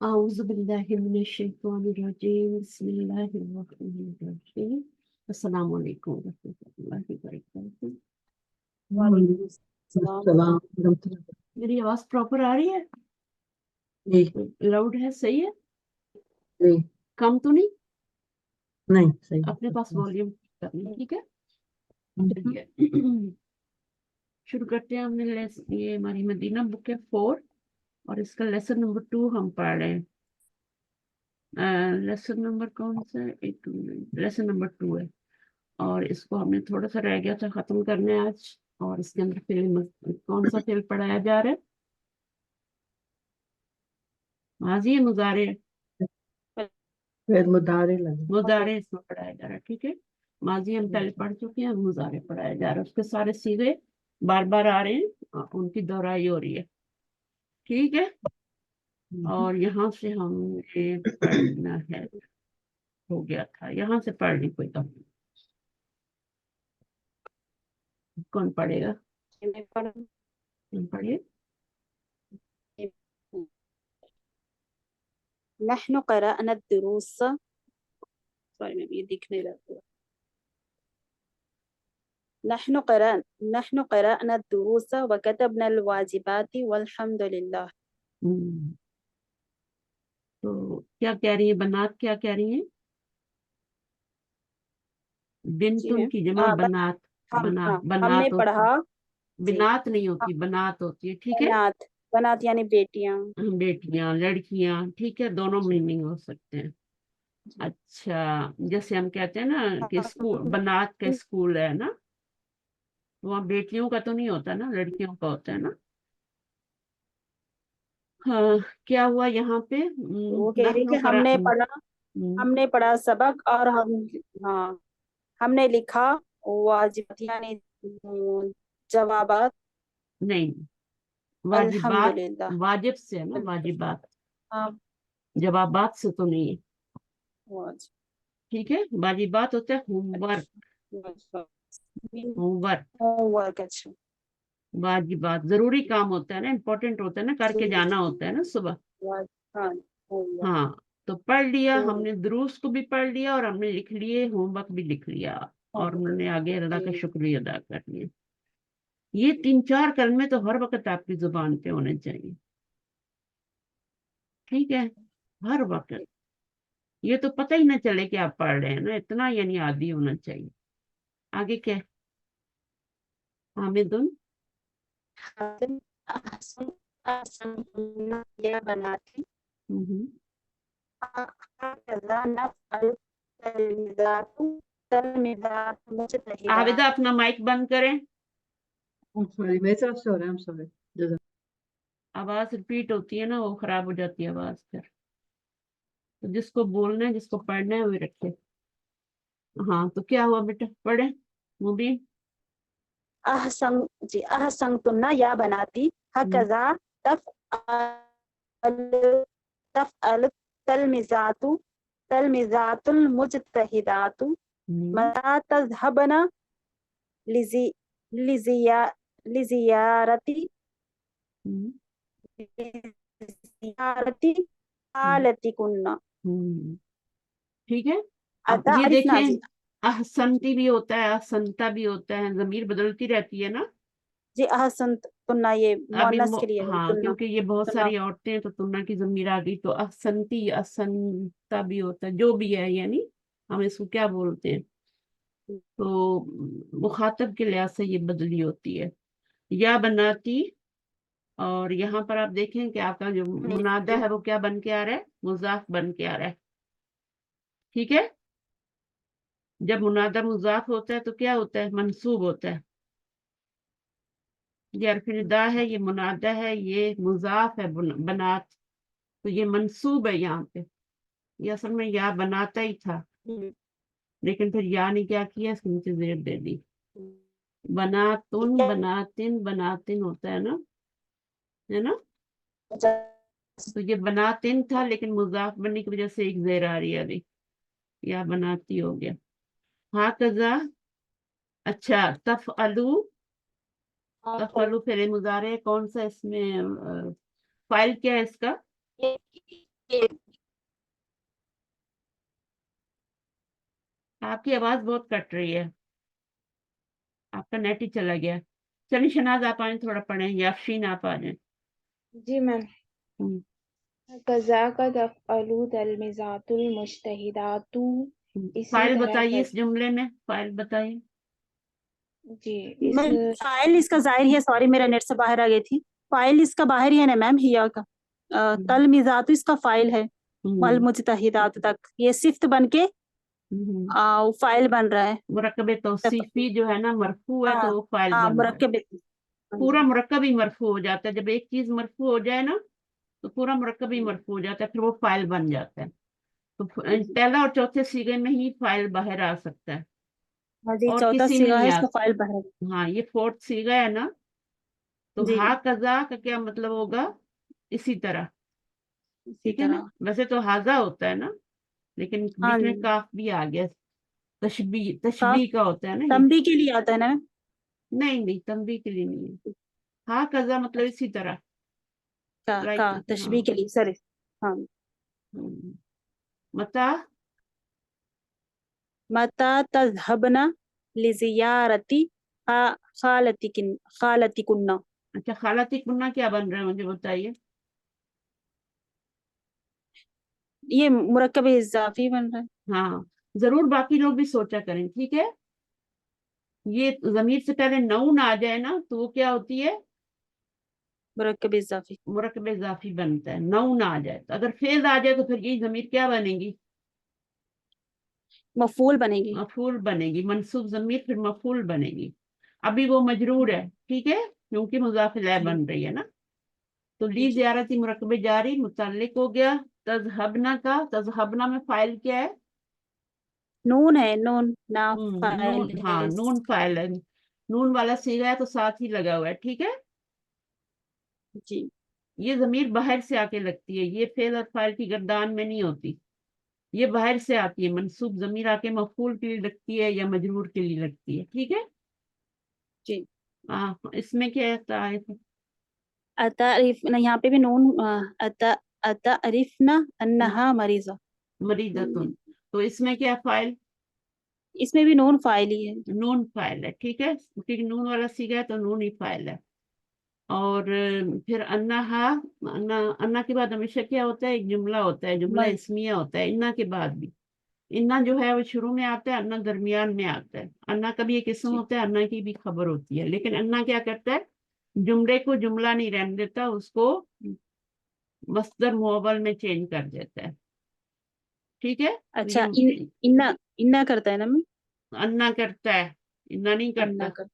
أعوذ بالله من الشيطان الرجيم بسم الله الرحمن الرحيم السلام عليكم ورحمة الله وبركاته. وعلیکم السلام السلام ورحمۃ اللہ۔ میری آواز پراپر آ رہی ہے؟ جی لاؤڈ ہے؟ صحیح ہے؟ جی کم تو نہیں؟ نہیں صحیح اپنے پاس والیوم کرنا، ٹھیک ہے؟ ہم۔ چلیے شروع کرتے ہیں۔ ہم نے یہ ہماری مدینہ بک ہے 4 اور اس کا لیسن نمبر 2 ہم پڑھ رہے ہیں۔ لیسن نمبر کون سا ہے؟ ایک منٹ، لیسن نمبر 2 ہے اور اس کو ہم نے تھوڑا سا رہ گیا تھا ختم کرنے آج، اور اس کے اندر کون سا فعل پڑھایا جا رہا ہے؟ ماضی ہے مضارع ہے؟ پھر مدارے لگے۔ مضارع اس میں پڑھایا جا رہا ہے، ٹھیک ہے؟ ماضی ہم پہلے پڑھ چکے ہیں، مضارع پڑھایا جا رہا ہے، اس کے سارے صیغے بار بار آ رہے ہیں، ان کی دہرائی ہو رہی ہے، ٹھیک ہے؟ اور یہاں سے ہم نے پڑھنا ہے، ہو گیا تھا یہاں سے پڑھنے کوئی کم نہیں۔ کون پڑھے گا؟ کون پڑھیے؟ نحن قرأنا الدروس سوری میں یہ دکھ نہیں رہا۔ نحن قرأنا الدروس وكتبنا الواجبات والحمد لله۔ تو کیا کہہ رہی ہیں بنات؟ کیا کہہ رہی ہیں؟ بنتن کی جمع بنات، بنات ہم نے بنات پڑھا بنات نہیں ہوتی، بنات ہوتی ہے، ٹھیک ہے؟ بنات یعنی بیٹیاں، بیٹیاں، لڑکیاں، ٹھیک ہے، دونوں میننگ ہو سکتے ہیں۔ اچھا، جیسے ہم کہتے ہیں نا کہ اسکول، بنات کا اسکول ہے نا، وہاں بیٹیوں کا تو نہیں ہوتا نا، لڑکیوں کا ہوتا ہے نا۔ ہاں، کیا ہوا یہاں پہ؟ وہ کہہ رہی کہ ہم نے پڑھا سبق اور ہم نے لکھا واجبات یعنی جوابات۔ نہیں، واجبات الحمدللہ، واجب سے ہے نا، واجبات ہاں جوابات سے تو نہیں ہے، واجب ٹھیک ہے؟ واجبات ہوتا ہے home work, home work, home work. اچھا، واجبات ضروری کام ہوتا ہے نا، امپورٹنٹ ہوتا ہے نا، کر کے جانا ہوتا ہے نا صبح۔ ہاں، تو پڑھ لیا ہم نے، دروس کو بھی پڑھ لیا اور ہم نے لکھ لیے، ہوم ورک بھی لکھ لیا، اور انہوں نے آگے اللہ کا شکریہ ادا کر لیا۔ یہ 3-4 کلمے تو ہر وقت آپ کی زبان پہ ہونے چاہیے، ٹھیک ہے؟ ہر وقت یہ تو پتہ ہی نہ چلے کہ آپ پڑھ رہے ہیں نا، اتنا یعنی عادی ہونا چاہیے۔ آگے کیا؟ حامدن یا بناتی عابدہ اپنا مائک بند کریں، سوری میری طرف سے ہو رہا ہے، ہم سوری۔ آواز ریپیٹ ہوتی ہے نا، وہ خراب ہو جاتی ہے آواز پھر، تو جس کو بولنا ہے، جس کو پڑھنا ہے، وہی رکھے۔ ہاں، تو کیا ہوا بیٹا؟ پڑھیں مبین۔ احسنتن یا بناتی ہکذا تفعل تلمذات المجتہدات متى تذهبن لزیارتی خالتکن۔ ٹھیک ہے، اب یہ دیکھیں، احسنتی بھی ہوتا ہے، احسنتا بھی ہوتا ہے، ضمیر بدلتی رہتی ہے نا۔ جی احسنت تنہ یہ ابھی مؤنث کے لیے ہاں، تنہ، کیونکہ یہ بہت ساری عورتیں تو تنہ کی ضمیر آ گئی، تو احسنتی، احسنتا بھی ہوتا ہے، جو بھی ہے، یعنی ہم اس کو کیا بولتے ہیں، تو مخاطب کے لحاظ سے یہ بدلی ہوتی ہے۔ یا بناتی، اور یہاں پر آپ دیکھیں کہ آپ کا جو منادہ ہے وہ کیا بن کے آ رہا ہے؟ مضاف بن کے آ رہا ہے، ٹھیک ہے؟ جب منادہ مضاف ہوتا ہے تو کیا ہوتا ہے؟ منصوب ہوتا ہے۔ یہ حرف ندا ہے، یہ منادہ ہے، یہ مضاف ہے بنات، تو یہ منصوب ہے یہاں پہ۔ یہ اصل میں یا بناتا ہی تھا، لیکن پھر یا نے کیا کیا، اس کے نیچے زیر دے دی، بناتن، بناتن، بناتن ہوتا ہے نا، ہے نا؟ تو یہ بناتن تھا، لیکن مضاف بننے کی وجہ سے ایک زیر آ رہی ہے ابھی، یا بناتی ہو گیا۔ ہاں کذا، اچھا، تفعلو، تفعلو فعل مضارع کون سا اس میں فائل کیا ہے اس کا؟ आपकी आवाज बहुत कट रही है, आपका नेट ही चला गया। चलिए शनाज आप आए थोड़ा पढ़ें, या अफशीन आप आ जाए। जी मैम। कज़ाका तफ़अलु तलमिज़ातुल मुज्तहिदातु, इसी फाइल तरह बताइए, इस जुमले में फाइल बताइए। जी मैम फाइल इसका जाहिर है, सॉरी मेरा नेट से बाहर आ गई थी। फाइल इसका बाहर ही है ना मैम, हिया का। तलमिज़ात इसका फाइल है, वल मुज्तहिदात तक ये सिफ्त बन के फाइल बन रहा है। मुरक्कब तौसीफी जो है ना मरफू है, तो वो फाइल हाँ बन रहा है। मुरक्कब। पूरा मुरक्कब ही मरफू हो जाता है, जब एक चीज मरफू हो जाए ना तो पूरा मुरक्कब ही मरफू हो जाता है, फिर वो फाइल बन जाता है। तो पहला और चौथे सीगे में ही फाइल बाहर आ सकता है, हाँ जी, और चौथा किसी में सीगा है, नहीं इसका आता। फाइल बाहर। हाँ, ये फोर्थ सीगा है ना, तो जी हा कजा का क्या मतलब होगा, इसी तरह। इसी ठीक है ना, तरह। वैसे तो हाजा होता है ना, लेकिन हाँ बीच में जी, काफ भी आ गया। तशबी काफ तशबी का होता है ना ये। तंबी के लिए आता है ना। नहीं नहीं, तंबी के लिए नहीं है। हा कजा मतलब इसी तरह, का लाइक। तशबीह हाँ। के लिए, सॉरी। हाँ। हम्म, मता। मता तज़हबना लिज़ियारती खालतिकुन्ना। अच्छा, खालाती कुन्ना क्या बन रहा है, मुझे बताइए। ये मुरक्कब इज़ाफ़ी बन रहा है। हाँ, जरूर बाकी लोग भी सोचा करें, ठीक है। ये जमीर से पहले नऊन आ जाए ना, तो वो क्या होती है, मुरक्कब इज़ाफ़ी। मुरक्कब इजाफी बनता है। नऊन आ जाए, तो अगर फेल आ जाए तो फिर यही जमीर क्या बनेगी, मफ़ूल बनेगी। मफूल बनेगी। मंसूब जमीर फिर मफूल बनेगी। अभी वो मजरूर है, ठीक है, क्योंकि मुजाफ इलैह जी बन रही है ना। तो ली जी। ज़ियारती मुरक्कब जारी मुतल्लिक हो गया। तज़हबना का, तज़हबना में फाइल क्या है, नून है, नून ना फाइल नून। हाँ, है। नून फाइल है। नून वाला सीगा है तो साथ ही लगा हुआ है, ठीक है। जी ये जमीर बाहर से आके लगती है, ये फेल और फाइल की गर्दान में नहीं होती, ये बाहर से आती है। मंसूब जमीर आके मफूल के लिए लगती है या मजरूर के लिए लगती है, ठीक है। जी। इसमें क्या है, अतारिफ ना, यहाँ पे भी नून। अतारिफना अन्नहा मरीज़ा। मरीदतुन, तो इसमें क्या फाइल, इसमें भी नून फाइल ही है। नून फाइल है, ठीक है, क्योंकि नून वाला सीगा है तो नून ही फाइल है। और फिर अन्ना अन्ना के बाद हमेशा क्या होता है, एक जुमला होता है, जुमला मर इस्मिया होता है। इन्ना के बाद भी इन्ना जो है वो शुरू में आता है, अन्ना दरमियान में आता है। अन्ना का भी एक किस्म जी। होता है, अन्ना की भी खबर होती है, लेकिन अन्ना क्या करता है, जुमले को जुमला नहीं रहने देता, उसको मस्दर मुअव्वल में चेंज कर देता है, ठीक है। तो ये अच्छा, इन्ना इन्ना करता है ना मैं। अन्ना करता है, इन्ना नहीं अन्ना करता। कर।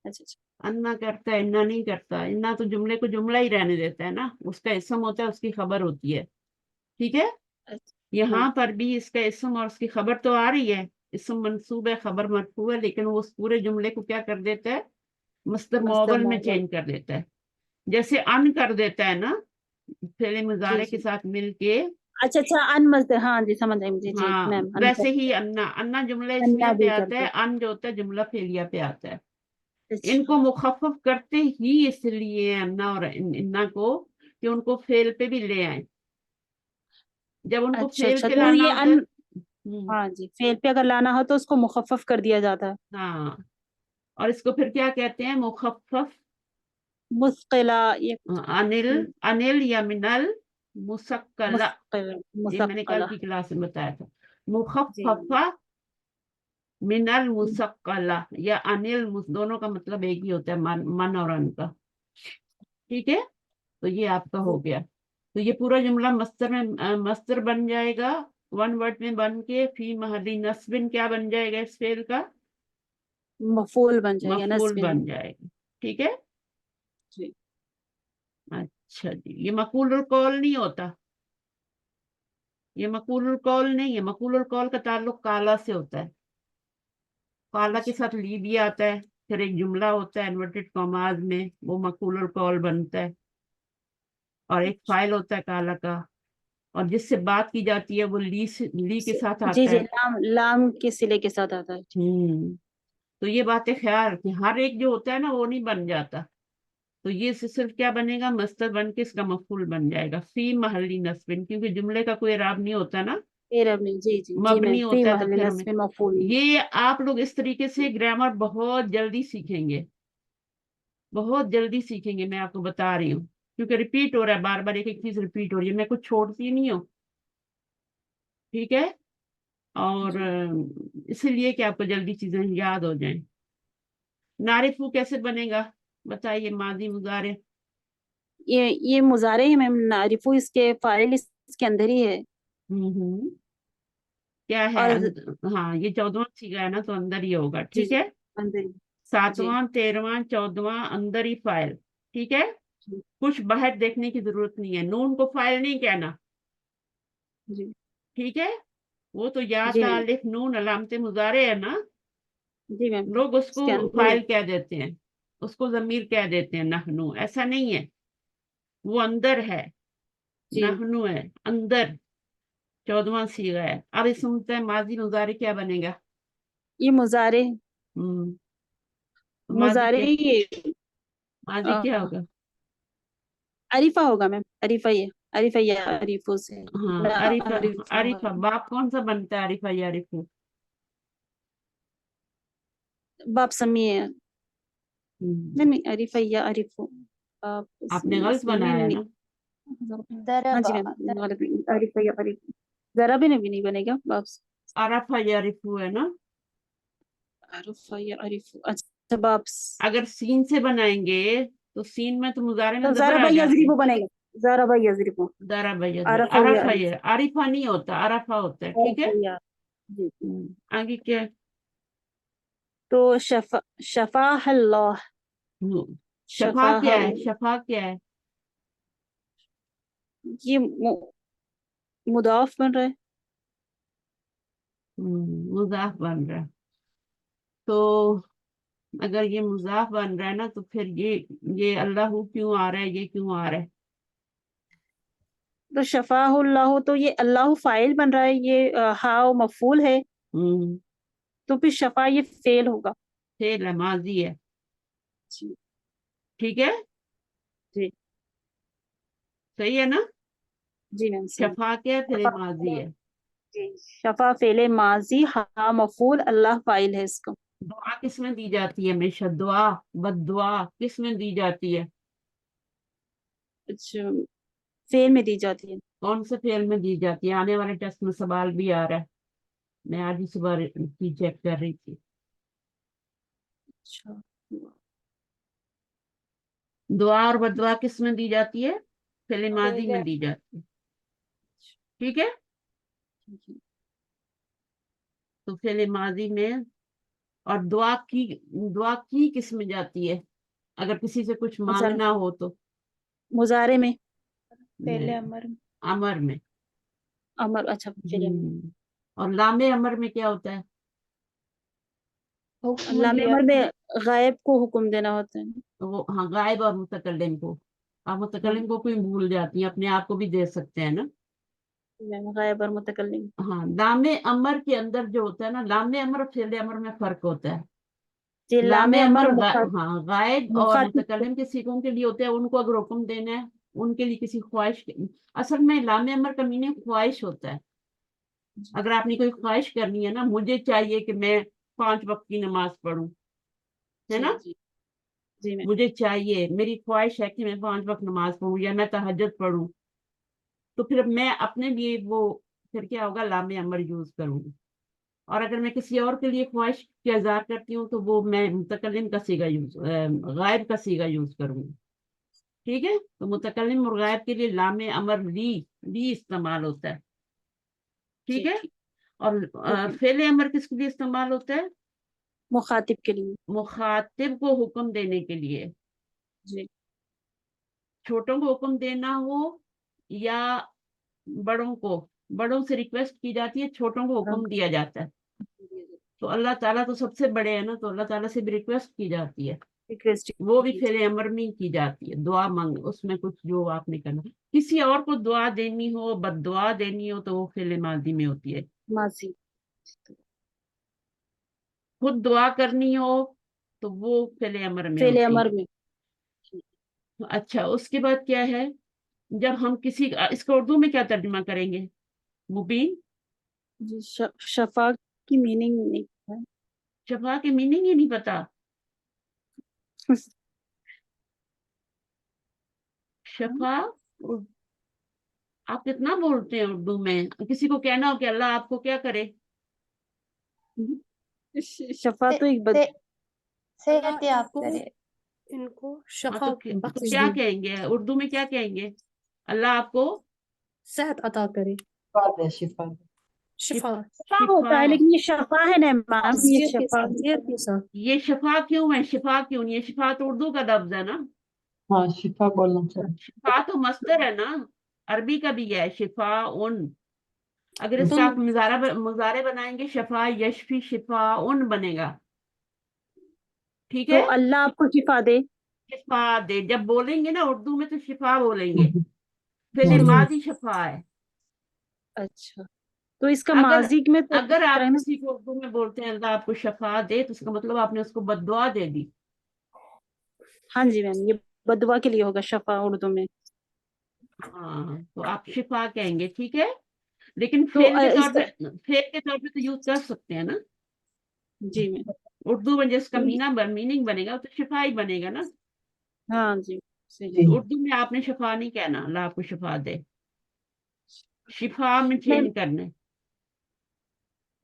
अच्छा अच्छा। अन्ना करता है, इन्ना नहीं करता। इन्ना तो जुमले को जुमला ही रहने देता है ना, उसका इस्म होता है, उसकी खबर होती है, ठीक है। अच्छा हाँ। यहाँ पर भी इसका इस्म और उसकी खबर तो आ रही है, इस्म मंसूब है, खबर मरफू है, लेकिन वो उस पूरे जुमले को क्या कर देता है, मस्दर मस्दर मुअव्वल में मोहम्मद। चेंज कर देता है। जैसे अन कर देता है ना, फेले जी मुजारे के जी। साथ मिलके। अच्छा अच्छा, अन मस्दर, हाँ जी समझ आई मुझे, जी हाँ, मैम, अन वैसे ही अन्ना, अन्ना जुमला अन्ना इस्मिया पे भी आता है, करते। अन जो होता है जुमला फेलिया पे आता है। अच्छा इनको मुखफ़फ़ करते ही इसलिए अन्ना और इन्ना को, कि उनको फेल पे भी ले आए। जब उनको अच्छा फेल अच्छा, पे तो लाना ये होता है। अन, हाँ जी, फेल पे अगर लाना हो तो उसको मुखफ़्फ़फ़ कर दिया जाता है। हाँ, और इसको फिर क्या कहते हैं, मुखफ़्फ़फ़। मुस्किला ये। अनिल, अनिल या मिनल मुसक्कला। मुस्किला ये मैंने कल मुसक्कला। की क्लास में बताया था। जी मुखफ़्फ़फ़ा मिनल मुसक्कला या अनिल दोनों का मतलब एक ही होता है, मन और अन का, ठीक है। तो ये आपका हो गया। तो ये पूरा जुमला मस्तर में मस्तर बन जाएगा, वन वर्ड में बन के फी महली नस्बिन क्या बन जाएगा, इस फेल का मफूल बन जाएगा, मफूल नस्बिन। बन जाएगा, ठीक है। जी। अच्छा जी, ये मकूलुल कौल नहीं होता, ये मकूलुल कौल नहीं है। मकूलुल कौल का ताल्लुक काला से होता है, काला के अच्छा साथ ली भी आता है, फिर एक जुमला होता है इन्वर्टेड कॉमाज में, वो मकूलुल कौल बनता है, और एक फाइल होता है काला का, और जिससे बात की जाती है वो ली के साथ जी आता जी, है। लाम लाम के सिले के साथ आता है। तो ये बातें ख्याल रखें, हर एक जो होता है ना वो नहीं बन जाता। تو یہ صرف کیا بنے گا، مصدر بن کے اس کا مفعول بن جائے گا، فی محلی نصب، کیونکہ جملے کا کوئی اعراب نہیں ہوتا نا، عرب میں، جی جی جی میم، مبنی فی ہوتا ہے، تو محل پھر نصب مفعول. یہ آپ لوگ اس طریقے سے گرامر بہت جلدی سیکھیں گے، بہت جلدی سیکھیں گے، میں آپ کو بتا رہی ہوں، کیونکہ ریپیٹ ہو رہا ہے بار بار، ایک ایک چیز ریپیٹ ہو رہی ہے، میں کچھ چھوڑتی نہیں ہوں، ٹھیک ہے، اور اسی لیے کہ آپ کو جلدی چیزیں یاد ہو جائیں. نعرفو کیسے بنے گا بتائیے، ماضی مضارع. یہ مضارع ہے میم، نعرفو اس کے فاعل اس کے اندر ہی ہے. ہوں کیا ہے اور ہاں یہ 14واں سیگا ہے نا، تو اندر ہی ہوگا، جی ٹھیک جی ہے. اندر ہی. جی 7واں 13واں 14واں اندر ہی فائل، ٹھیک ہے. جی کچھ باہر دیکھنے کی ضرورت نہیں ہے، نون کو فائل نہیں کہنا، جی ٹھیک ہے. وہ تو یا جی تا میم، الف نون علامت مضارع ہے نا، جی میم لوگ اس اس کو کے اندر ہی ہے. فائل کہہ دیتے ہیں، اس کو ضمیر کہہ دیتے ہیں، نحنو، ایسا نہیں ہے، وہ اندر ہے، جی نحنو ہے اندر، 14واں سیغہ ہے. اب اس سنتے ہیں ماضی مضارع کیا بنے گا. یہ مضارع ہم مضارع یہ ماضی کیا ہوگا. عریفہ ہوگا میم، عریفہ یہ عریفہ یا عریفوں سے ہاں عریفہ، عریفہ باپ کون سا بنتا ہے، عریفہ یا عریفو. باپ سمیع ہے. ہم، نہیں عریفہ یا عریفو، آپ نے غلط بنایا ہے نا. ہاں جی میم، عریفہ یا عریفو ذرا بھی نہیں بنے گا باپ عرفہ یا عریفو ہے نا. عرفہ یا عریفو. اچھا باپ اگر سین سے بنائیں گے تو سین میں تو مضارع میں تو زبر آ ضرب جاتی ہے. یضرب بنے گا، ضرب یضرب. ضرب یضرب، عرفہ یا عرفہ عریف، یہ عریفہ نہیں ہوتا، عرفہ ہوتا ہے، ٹھیک ہے. عرفہ یا جی. آگے کیا ہے؟ تو شفاہ اللہ، شفا شفاہ کیا ہے، شفا کیا ہے. یہ مضاف بن رہا ہے. مضاف بن رہا ہے، تو اگر یہ مضاف بن رہا ہے نا، تو پھر یہ اللہ کیوں آ رہا ہے، یہ کیوں آ رہا ہے. تو شفاہ اللہ، تو یہ اللہ فاعل بن رہا ہے، یہ ہاؤ مفعول ہے، تو پھر شفا یہ فعل ہوگا. فعل ہے، ماضی ہے، جی ٹھیک ہے، جی صحیح ہے نا. جی میم صحیح. شفا کیا ہے، پھر ماضی ہے. جی شفا فعل ماضی، ہاں مفعول، اللہ فاعل ہے اس کا. دعا کس میں دی جاتی ہے ہمیشہ، دعا بد دعا کس میں دی جاتی ہے. اچھا فعل میں دی جاتی ہے. کون سے فعل میں دی جاتی ہے، آنے والے ٹیسٹ میں سوال بھی آ رہا ہے، میں آج ہی صبح کی چیک کر رہی تھی. اچھا دعا اور بد دعا کس میں دی جاتی ہے، فعل ماضی میں فعل دی جاتی ہے، ٹھیک ہے. تو فعل ماضی میں، اور دعا کی کس میں جاتی ہے، اگر کسی سے کچھ مانگنا ہو تو. مضارع میں، فعل امر امر میں. امر. اچھا فعل امر. اور لام امر میں کیا ہوتا ہے، حکم لام دیا. امر میں غائب کو حکم دینا ہوتا ہے. وہ ہاں غائب اور متکلم کو. آپ متکلم کو کوئی بھول جاتی ہیں، اپنے آپ کو بھی دے سکتے ہیں نا. غائب اور متکلم. ہاں لام امر کے اندر جو ہوتا ہے نا، لام امر اور فعل امر میں فرق ہوتا ہے. جی لام امر مخاطب ہاں غائب اور مخاطب متکلم کے سیغوں کے لیے ہوتے ہیں، ان کو اگر حکم دینا ہے، ان کے لیے کسی خواہش اصل میں لام امر کا میننگ خواہش ہوتا ہے. اگر آپ نے کوئی خواہش کرنی ہے نا، مجھے چاہیے کہ میں 5 وقت کی نماز پڑھوں، ہے نا، جی جی میم. مجھے چاہیے، میری خواہش ہے کہ میں 5 وقت نماز پڑھوں یا میں تہجد پڑھوں، تو پھر میں اپنے لیے وہ پھر کیا ہوگا، لام امر یوز کروں گی. اور اگر میں کسی اور کے لیے خواہش کا اظہار کرتی ہوں تو وہ میں متکلم کا صیغہ غائب کا صیغہ یوز کروں گی، ٹھیک ہے. تو متکلم اور غائب کے لیے لام امر لی استعمال ہوتا ہے، ٹھیک ہے. اور فعل امر کس کے لیے استعمال ہوتا ہے، مخاطب کے لیے. مخاطب کو حکم دینے کے لیے. جی چھوٹوں کو حکم دینا ہو یا بڑوں سے ریکویسٹ کی جاتی ہے، چھوٹوں کو حکم دیا جاتا ہے. تو اللہ تعالیٰ تو سب سے بڑے ہیں نا، تو اللہ تعالیٰ سے بھی ریکویسٹ کی جاتی ہے، ریکویسٹ. وہ بھی فعل امر میں کی جاتی ہے. دعا مانگ، اس میں کچھ جو آپ نے کرنا، کسی اور کو دعا دینی ہو، بد دعا دینی ہو، تو وہ فعل ماضی میں ہوتی ہے. ماضی. خود دعا کرنی ہو تو وہ فعل امر میں فعل ہوتی امر ہے. میں. اچھا اس کے بعد کیا ہے، جب ہم کسی اس کو اردو میں کیا ترجمہ کریں گے مبین؟ جی شفا کی میننگ نہیں ہے. شفا کی میننگ ہی نہیں پتا؟ شفا آپ کتنا بولتے ہیں اردو میں؟ کسی کو کہنا ہو کہ اللہ آپ کو کیا کرے؟ شفا تو ایک صحت یاب کو کرے. ان کو ہاں شفا تو بخش کیا دے، کہیں گے اردو میں، کیا کہیں گے؟ اللہ آپ کو صحت عطا کرے، شفا دے، شفا دے۔ شفا شفا ہوتا ہے، لیکن یہ شفا ہے نا میم، یہ صحت کے شفا. ساتھ، صحت کے ساتھ. یہ شفا کیوں ہے؟ شفا کیوں نہیں ہے؟ شفا تو اردو کا لفظ ہے نا. ہاں شفا بولنا چاہیے۔ شفا تو مصدر ہے نا، عربی کا بھی ہے شفا ان. اگر اس کا آپ مضارع بنائیں گے شفا یشفی شفا ان بنے گا، ٹھیک ہے؟ تو اللہ آپ کو شفا دے. شفا دے جب بولیں گے نا اردو میں تو شفا بولیں گے، فعل ہوں۔ ماضی شفا ہے. اچھا تو اس کا اگر ماضی میں تو اگر آپ کسی کو اردو میں بولتے ہیں اللہ آپ کو شفا دے تو اس کا مطلب آپ نے اس کو بد دعا دے دی. ہاں جی میم، یہ بدوا کے لیے ہوگا شفا اردو میں. ہاں تو آپ شفا کہیں گے، ٹھیک ہے؟ لیکن تو فعل کے اس طور پہ تو یوز کر سکتے ہیں نا جی میم. اردو میں، جس کا میننگ بنے گا تو شفا ہی بنے گا نا. ہاں جی صحیح. جی۔ تو اردو میں آپ نے شفا نہیں کہنا اللہ آپ کو شفا دے، شفا میں میم چینج کرنے.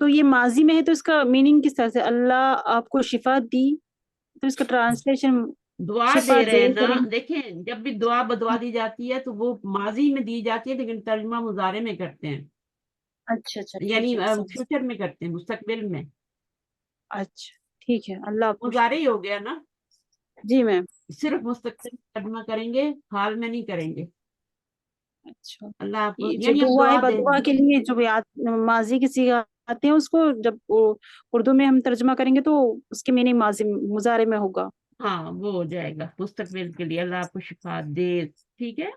تو یہ ماضی میں ہے تو اس کا میننگ کس طرح سے، اللہ آپ کو شفا دی، تو اس کا ٹرانسلیشن دعا شفا دے رہے دے ہیں نا، کریں. دیکھیں جب بھی دعا بدعا دی جاتی ہے تو وہ ماضی میں دی جاتی ہے، لیکن ترجمہ مضارع میں کرتے ہیں، اچھا اچھا یعنی ٹھیک ہے سمجھ. فیوچر میں کرتے ہیں، مستقبل میں. اچھا ٹھیک ہے، اللہ آپ کو مضارع ہی ہو گیا نا، جی میم. صرف مستقبل میں ترجمہ کریں گے، حال میں نہیں کریں گے. اچھا اللہ آپ کو یہ جو یعنی اب دعا ہے دعا دے بدعا کے لیے جو ماضی کے صیغہ آتے ہیں، اس کو جب اردو میں ہم ترجمہ کریں گے تو اس کی میننگ ماضی مضارع میں ہوگا. ہاں وہ ہو جائے گا مستقبل کے لیے اللہ آپ کو شفا دے، ٹھیک ہے؟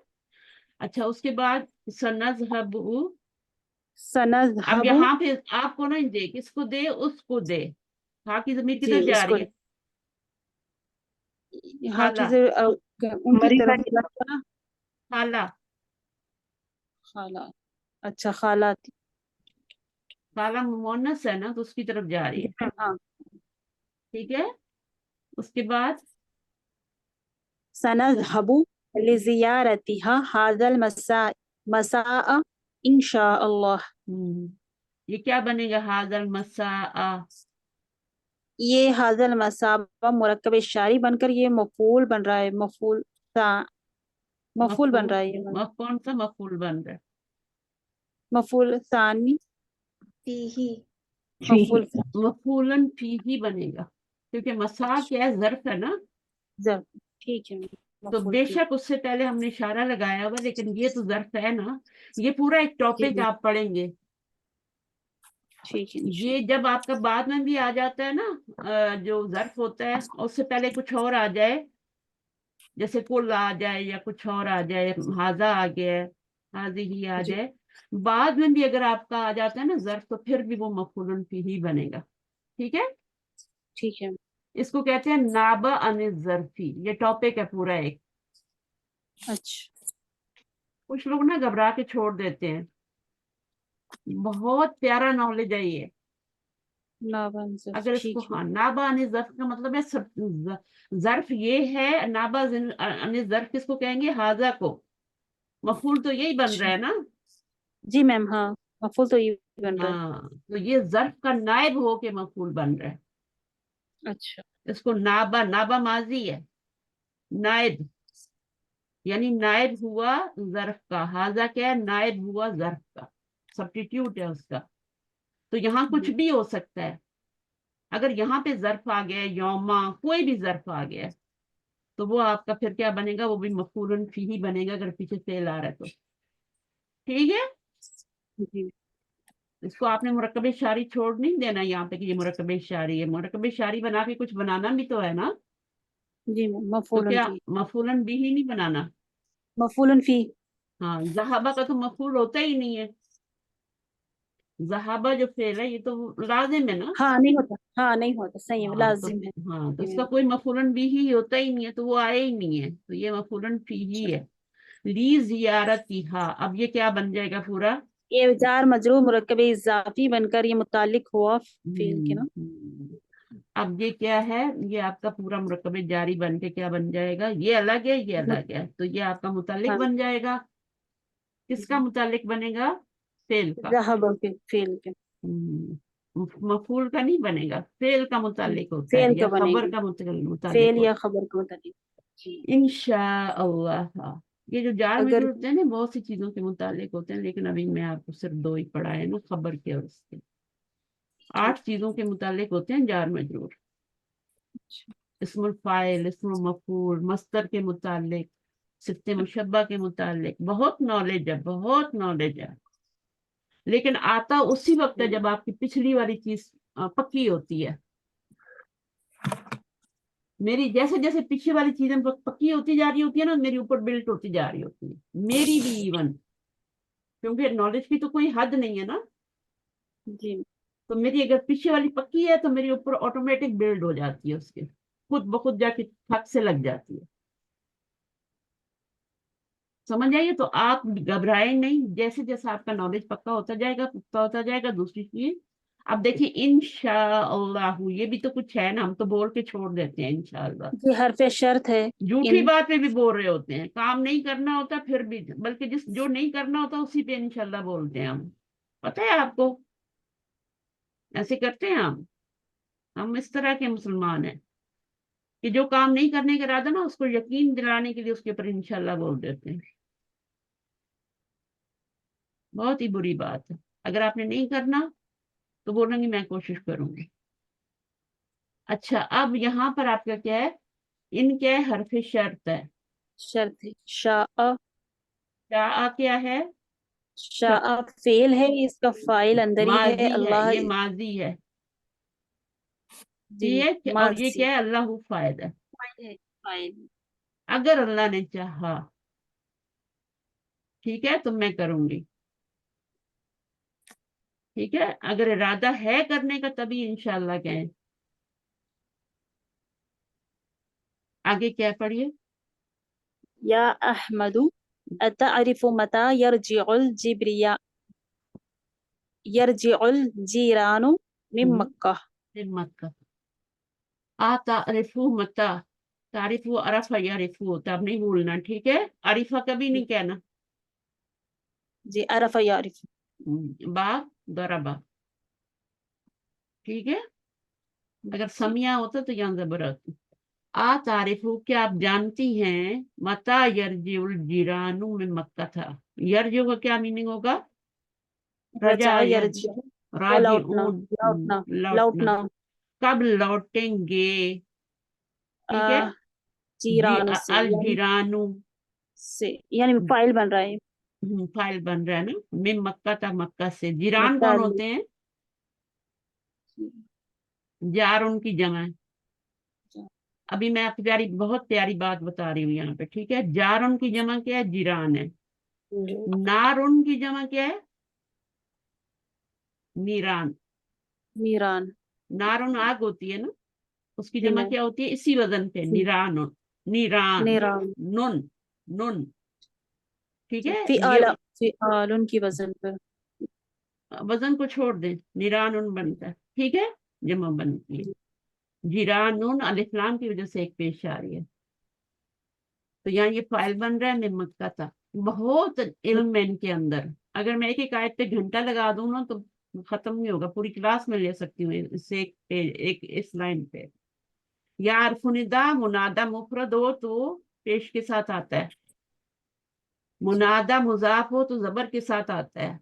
اچھا اس کے بعد سنذهب، اب سنذهب. یہاں پہ آپ کو نہیں دے، کس کو دے؟ اس کو دے. ہاں کی ضمیر جی کدھر جا اس کو رہی ہے؟ ہاں کی خالہ، ان کی طرف خالہ. خالہ. اچھا خالات. خالہ مونس ہے نا تو اس کی طرف جا رہی ہے، ہاں ٹھیک ہے؟ اس کے بعد سنذهب لزيارتها هذا المساء ان شاء الله. یہ کیا بنے گا؟ هذا المساء، یہ هذا المساء مرکب اشاری بن کر یہ مفعول بن رہا ہے، مفعول بن رہا ہے، یہ کون سا مفعول بن رہا ہے؟ مفعول ثانی، فیہی. مفعول مفعولن فیہ بنے گا، کیونکہ مسا کیا ہے؟ ظرف ہے نا، ظرف. ٹھیک ہے تو مفعول بے فی. شک اس سے پہلے ہم نے اشارہ لگایا ہوا، لیکن یہ تو ظرف ہے نا. یہ پورا ایک ٹاپک آپ پڑھیں گے. ٹھیک ہے یہ جب آپ کا بعد میں بھی آ جاتا ہے نا، جو ظرف ہوتا ہے اس سے پہلے کچھ اور آ جائے، جیسے کل آ جائے یا کچھ اور آ جائے، ہاضا آ گیا، حاضی ہی آ جی جائے، بعد میں بھی اگر آپ کا آ جاتا ہے نا ظرف تو پھر بھی وہ مفعول فیہ بنے گا، ٹھیک ہے؟ ٹھیک ہے. اس کو کہتے ہیں نابع عن الظرفی، یہ ٹاپک ہے پورا ایک. اچھا کچھ لوگ نا گھبرا کے چھوڑ دیتے ہیں، بہت پیارا نالج ہے یہ. نابن ظرف. اگر اس کو ٹھیک ہے. ہاں نابع عن الظرف کا مطلب ہے ظرف یہ ہے، نابع عن الظرف کس کو کہیں گے؟ حاضا کو. مفعول تو یہی بن رہا ہے نا. جی میم ہاں مفعول تو یہ بن رہا ہے. ہاں تو یہ ظرف کا نائب ہو کے مفعول بن رہا ہے. اچھا اس کو نابع ماضی ہے، نائب یعنی نائب ہوا ظرف کا. حاضا کیا ہے؟ نائب ہوا ظرف کا، سبسٹیٹیوٹ ہے اس کا. تو یہاں کچھ بھی ہو سکتا ہے. اگر یہاں پہ ظرف آ گیا، یوما کوئی بھی ظرف آ گیا، تو وہ آپ کا پھر کیا بنے گا؟ وہ بھی مفعول فیہ بنے گا اگر پیچھے فعل آ رہا ہے تو، ٹھیک ہے؟ جی اس کو آپ نے مرکب شاری چھوڑ نہیں دینا یہاں پہ کہ یہ مرکب شاری ہے. مرکب شاری بنا کے کچھ بنانا بھی تو ہے نا، جی میم تو مفعول کیا فی. مفعول بھی ہی نہیں بنانا؟ مفعول فی. ہاں ذہبہ کا تو مفعول ہوتا ہی نہیں ہے. ज़हाबा जो फेल है ये तो लाजिम है ना। हाँ नहीं होता, हाँ नहीं होता, सही है, हाँ तो लाजिम है। हाँ तो इसका कोई मफूलन भी ही होता ही नहीं है, तो वो आया ही नहीं है, तो ये मफूलन फी ही है। ली जियारतिहा, अब ये क्या बन जाएगा पूरा? ये जार मजरूर मुरक्कब इजाफी बनकर ये मुतालिक हुआ फेल के ना। अब ये क्या है, ये आपका पूरा मुरक्कब जारी बन के क्या बन जाएगा, ये अलग है ये अलग है, तो ये आपका मुतालिक हाँ, बन जाएगा। किसका मुतालिक बनेगा? फेल का। ज़हाबा के फेल के। मफूल का नहीं बनेगा, फेल का मुतालिक होता है फेल का या खबर बनेगा, का मुतालिक फेल होता या खबर का मुतालिक। है इंशाअल्लाह। ये जो जार अगर मजरूर होते हैं ना, बहुत सी चीजों के मुतालिक होते हैं, लेकिन अभी मैं आपको सिर्फ दो ही पढ़ाए ना, खबर के और उसके। 8 चीजों के मुतालिक होते हैं जार मजरूर। इस्मुल फाइल, इस्मुल मफूल, मस्दर के मुतालिक, सिफ्ते मुशब्बा के मुतालिक, बहुत नॉलेज है, बहुत नॉलेज है। लेकिन आता उसी वक्त है जब आपकी पिछली वाली चीज पक्की होती है। मेरी जैसे जैसे पीछे वाली चीजें पक्की होती जा रही होती है ना, मेरी ऊपर बिल्ट होती जा रही होती है, मेरी भी इवन, क्योंकि नॉलेज की तो कोई हद नहीं है ना। जी तो मेरी अगर पीछे वाली पक्की है तो मेरी ऊपर ऑटोमेटिक बिल्ड हो जाती है, उसके खुद ब खुद जाके थक से लग जाती है। समझ आइए, तो आप घबराए नहीं, जैसे जैसे आपका नॉलेज पक्का होता जाएगा, पुख्ता होता जाएगा। दूसरी चीज, अब देखिए इंशाअल्लाह, ये भी तो कुछ है ना, हम तो बोल के छोड़ देते हैं इंशाअल्लाह, जी हरफ शर्त है। झूठी इन बात पे भी बोल रहे होते हैं, काम नहीं करना होता फिर भी, बल्कि जिस जो नहीं करना होता उसी पे इंशाअल्लाह बोलते हैं हम। पता है आपको, ऐसे करते हैं हम इस तरह के मुसलमान हैं कि जो काम नहीं करने का इरादा ना, उसको यकीन दिलाने के लिए उसके ऊपर इंशाअल्लाह बोल देते हैं। बहुत ही बुरी बात है। अगर आपने नहीं करना तो बोलेंगे मैं कोशिश करूंगी। अच्छा, अब यहाँ पर आपका क्या है, इन क्या है, हरफ शर्त है। शर्त है। शाअ, क्या क्या है? शाअ फेल है, इसका फाइल अंदर ही है, माजी है, अल्लाह। ये माजी है, जी ठीक है, और ये माजी क्या है, अल्लाह फायद है। फाइल है, फाइल। अगर अल्लाह ने चाहा, ठीक है, तो मैं करूंगी, ठीक है, अगर इरादा है करने का तभी इंशाल्लाह कहें। आगे क्या पढ़िए। या अहमदु अतअरिफु मता यरजिउल जीरानु मिन मक्का। मक्का। आ तारिफू मता, तारिफू अरफा यारिफू, तब नहीं भूलना, ठीक है, अरिफा कभी नहीं कहना। जी अरफा यारिफु। बा दरबा, ठीक है, अगर जी समिया होता तो यहाँ जबर आती। आ तारिफू, क्या आप जानती हैं, मता यरजिउल जीरानु में मक्का था। यरजू का क्या मीनिंग होगा? रजा रजा यरजू, यरजिउ, वो लौटना, राजिऊन, लौटना, लौटना। लौटना। कब लौटेंगे, ठीक है, जीरानु से अल यानी जिरानू, यानी फाइल बन रहा है। फाइल बन रहा है ना, मिन मक्का था, मक्का से। जिरान मक्का कौन होते हैं? जार उनकी जमा है। अभी मैं आपकी प्यारी, बहुत प्यारी बात बता रही हूँ यहाँ पे, ठीक है। जार उनकी जमा क्या है? जिरान है। जी नार उनकी जमा क्या है? नीरान। मीरान। नारुन आग होती है ना, उसकी जी जमा मैम। क्या होती है? इसी वजन पे, जी निरान, नीरान, नीरान। नुन, नुन, ठीक है। फी ये आला, फी आलुन की वजन पर। वजन को छोड़ दें, निरानुन बनता है, ठीक है, जमा बनती है। जिरानुन अलिफ लाम की वजह से एक पेश आ रही है, तो यहाँ ये फाइल बन रहा है, मैं मक्का था। बहुत इल्म है इनके अंदर, अगर मैं एक एक आयत पे घंटा लगा दूं ना तो खत्म नहीं होगा, पूरी क्लास में ले सकती हूँ इससे, एक पेज, एक इस लाइन पे। यार फुनिदा मुनादा मुफरद हो तो पेश के साथ आता है, मुनादा मुजाफ हो तो जबर के साथ आता है।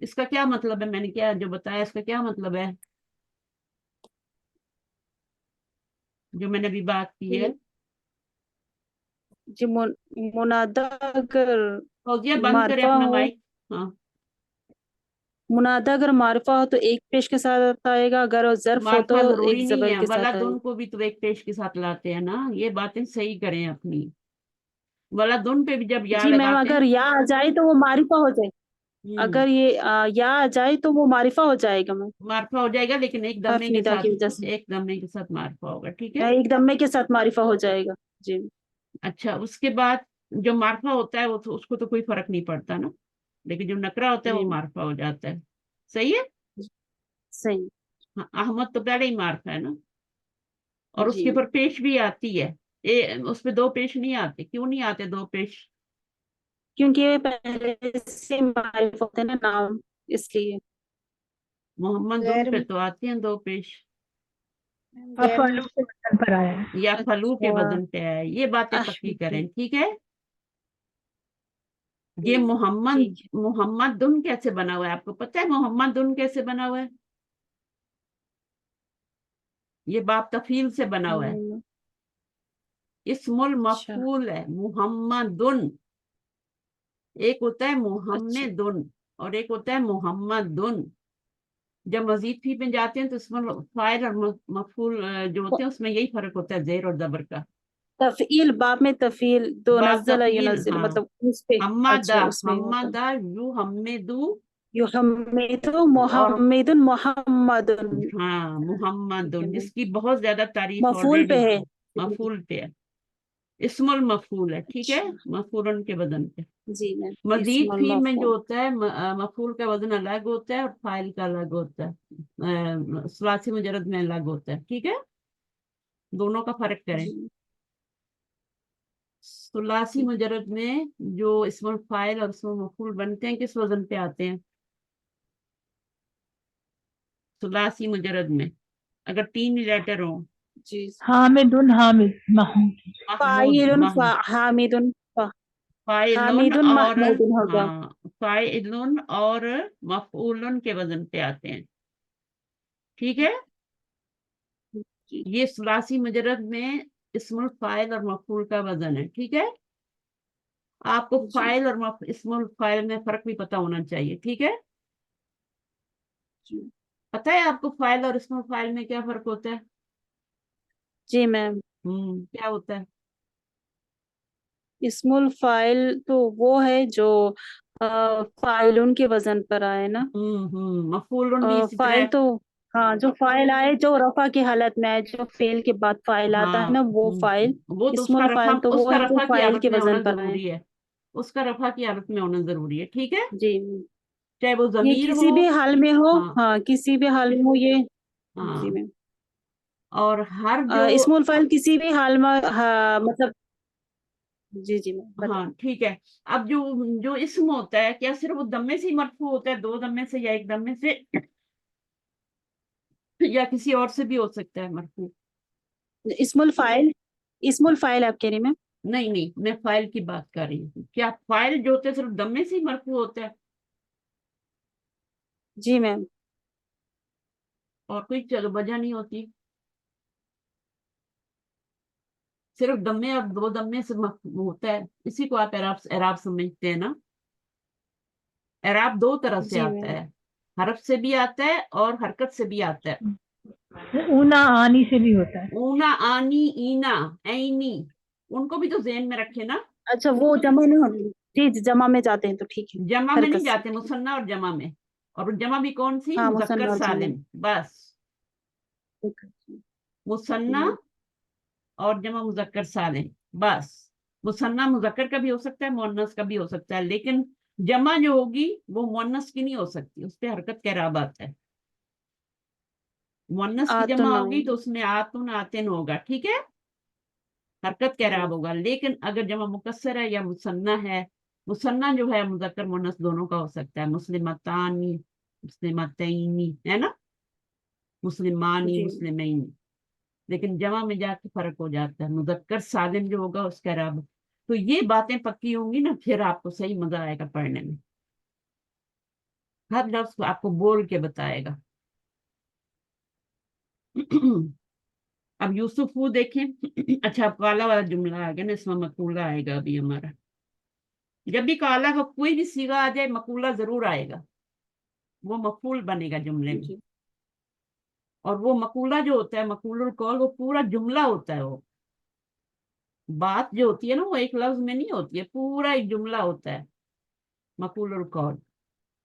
इसका क्या मतलब है, मैंने क्या जो बताया इसका क्या मतलब है, जो मैंने अभी बात की है। जी मुनादा अगर फौजिया बंद करे मारफा अपना हो, माइक। हाँ, मुनादा अगर मारफा हो तो एक पेश के साथ आएगा, अगर वो ज़र्फ हो तो मार्फा जरूरी एक नहीं जबर है, के वाला साथ आएगा। दुन को भी तो एक पेश के साथ लाते हैं ना, ये बातें सही करें अपनी। वाला दुन पे भी जब या जी मैम, लगाते हैं, अगर या आ जाए तो वो मारिफा हो जाए। अगर ये या आ जाए तो वो मारिफा हो जाएगा मैम, मार्फा हो जाएगा, लेकिन एक हर्फ दमे के निदा की साथ, वजह से। एक दमे के साथ मार्फा होगा, ठीक है। एक दम्मे के साथ मारिफा हो जाएगा। जी अच्छा, उसके बाद जो मार्फा होता है वो तो उसको तो कोई फर्क नहीं पड़ता ना, लेकिन जो नकरा होता है वो जी मार्फा हो जाता है। सही है। सही। हाँ, अहमद तो पहले ही मार्फा है ना, और जी उसके ऊपर पेश भी आती है। उसपे दो पेश नहीं आते, क्यों नहीं आते दो पेश? क्योंकि ये पहले से मारिफ होते हैं ना नाम, इसलिए। मोहम्मद उन पे तो आती हैं दो पेश, अफअलू के वजन पर आया है। या फलू के अच्छा वजन पे है। ये बातें पक्की करें, ठीक है। ये ठीक है। मोहम्मद दुन कैसे बना हुआ है, आपको पता है मोहम्मद दुन कैसे बना हुआ है? ये बाप तफील से बना हुआ है। इस्मुल अच्छा मफूल है मुहम्मदुन। एक होता है अच्छा मुहम्मदुन और एक होता है मुहम्मदुन। जब मजीद फी में जाते हैं तो इसमें फाइल और मफूल जो होते हैं उसमें यही फर्क होता है, जेर और जबर का। तफील, बाप में तफील, दो बाप नज़्ज़ला तफील, युनज़्ज़िल, हाँ। मतलब उस पे। हम्मदा, अच्छा उसमें होता है। हम्मदा यू हम्मेदू, युहम्मिदु और मुहम्मिदुन मुहम्मदुन। हाँ ठीक है मुहम्मदुन, मैम। जिसकी बहुत ज्यादा तारीफ मफूल पे ऑलरेडी है। मफूल पे है। इस्मुल मफूल है, ठीक है, अच्छा मफूलन के वजन पे। जी मैम। मजीद इस्मुल फील में जो मफूल। होता है मफूल का वजन अलग होता है और फाइल का अलग होता है, सलासी मुजरद में अलग होता है, ठीक है। दोनों का फर्क करें। जी सुलासी मुजरद में जो इस्मुल फाइल और इस्मुल मफूल बनते हैं किस वजन पे आते हैं? सुलासी मुजरद में अगर तीन लेटर हो, जी। हामिदुन हामिद महमूद। महमूद, फाइलुन हामिदुन फाइलुन हामिदुन और, महमूदुन होगा। हाँ, फाइलुन और मफूलन के वजन पे आते हैं, ठीक है। जी ये सुलासी मुजरद में इस्मुल फाइल और मफूल का वजन है, ठीक है। आपको जी फाइल और इस्मुल फाइल में फर्क भी पता होना चाहिए, ठीक है। जी पता है आपको फाइल और इस्मुल फाइल में क्या फर्क होता है? जी मैम। क्या होता है? इस्मुल फाइल तो वो है जो फाइलुन के वजन पर आए ना। मफूलन भी इसी फाइल तरह। तो, हाँ, जो फाइल आए जो रफा की हालत में आए, जो फेल के बाद फाइल आता है हाँ, ना, वो फाइल। वो तो उसका इस्मुल फाइल तो वो उसका है जो रफा की फाइल हालत के में होना वजन पर आए। जरूरी है। उसका रफा की हालत में होना जरूरी है, ठीक है। जी चाहे वो ये जमीर किसी हो। भी हाल में हो, हाँ, हाँ किसी भी हाल में हो ये। जी हाँ, मैम। और हर जो, इस्मुल फाइल किसी भी हाल में, हाँ मतलब। जी जी मैम बताइए। हाँ ठीक है। अब जो जो इस्म होता है, क्या सिर्फ वो दम्मे से ही मरफू होता है, दो दम्मे से या एक दम्मे से, या किसी और से भी हो सकता है मरफू? इस्मुल फाइल, इस्मुल फाइल आप कह रही मैम? नहीं नहीं, मैं फाइल की बात कर रही हूँ। क्या फाइल जो होता है सिर्फ दम्मे से ही मरफू होता है जी मैम। और कोई चलो वजह नहीं होती? सिर्फ दम्मे और दो दम्मे से होता है, इसी को आप एराब एराब समझते हैं ना। एराब दो तरह से जी आता मैम। है, हरफ से भी आता है और हरकत से भी आता है। ऊना आनी से भी होता है। ऊना, आनी, ईना, ऐनी, उनको भी तो ज़हन में रखे ना। अच्छा वो जमा में होने, जी जी जमा में जाते हैं तो ठीक है। जमा में नहीं हरकत से। जाते, मुसन्ना और जमा में। और जमा भी कौन सी? हाँ मुजक्कर मुसन्ना और जमा। सालिम, बस। मुसन्ना और जमा मुजक्कर सालिम, बस। मुसन्ना मुजक्कर का भी हो सकता है, मुअन्नस का भी हो सकता है, लेकिन जमा जो होगी वो मुअन्नस की नहीं हो सकती, उस पर हरकत का इराब आता है। मुअन्नस की जमा आतुन होगी तो होंगे। उसमें आतुन आतिन होगा, ठीक है, हरकत का इराब होगा। लेकिन अगर जमा मुकस्सर है या मुसन्ना है, मुसन्ना जो है मुजक्कर मुअन्नस दोनों का हो सकता है, मुस्लिमतानी, मुस्लिमतैनी, है ना, मुस्लिमानी, जी मुस्लिमैनी। लेकिन जमा में जाके फर्क हो जाता है, मुजक्कर सालिम जो होगा उसका इराब। तो ये बातें पक्की होंगी ना, फिर आपको सही मजा आएगा पढ़ने में, हर लफ्ज आपको बोल के बताएगा। अब यूसुफू देखें। अच्छा, अब काला वाला जुमला आ गया ना, इसमें मकूला आएगा अभी हमारा। जब भी काला का कोई भी सीगा आ जाए मकूला जरूर आएगा, वो मफूल बनेगा जुमले में। जी और वो मकूला जो होता है, मकूलुल कौल, वो पूरा जुमला होता है। वो बात जो होती है ना, वो एक लफ्ज में नहीं होती है, पूरा एक जुमला होता है मकूलुल कौल।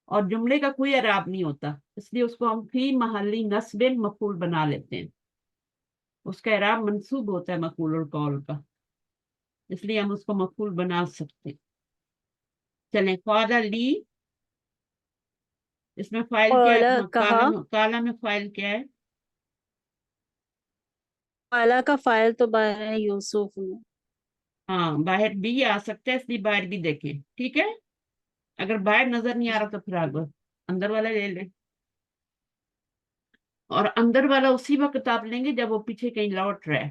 اور جملے کا کوئی اعراب نہیں ہوتا، اس لیے اس کو ہم فی محلی نصب مفعول بنا لیتے ہیں، اس کا اعراب منصوب ہوتا ہے مفعول القول کا، اس لیے ہم اس کو مفعول بنا سکتے ہیں۔ چلیں قال لی، اس میں فائل کیا ہے؟ قال کہا، کالا میں فائل کیا ہے؟ قال کا فائل تو باہر ہے یوسف میں، ہاں باہر بھی آ سکتا ہے، اس لیے باہر بھی دیکھیں، ٹھیک ہے؟ اگر باہر نظر نہیں آ رہا تو پھر آگے اندر والا لے لیں، اور اندر والا اسی وقت آپ لیں گے جب وہ پیچھے کہیں لوٹ رہا ہے،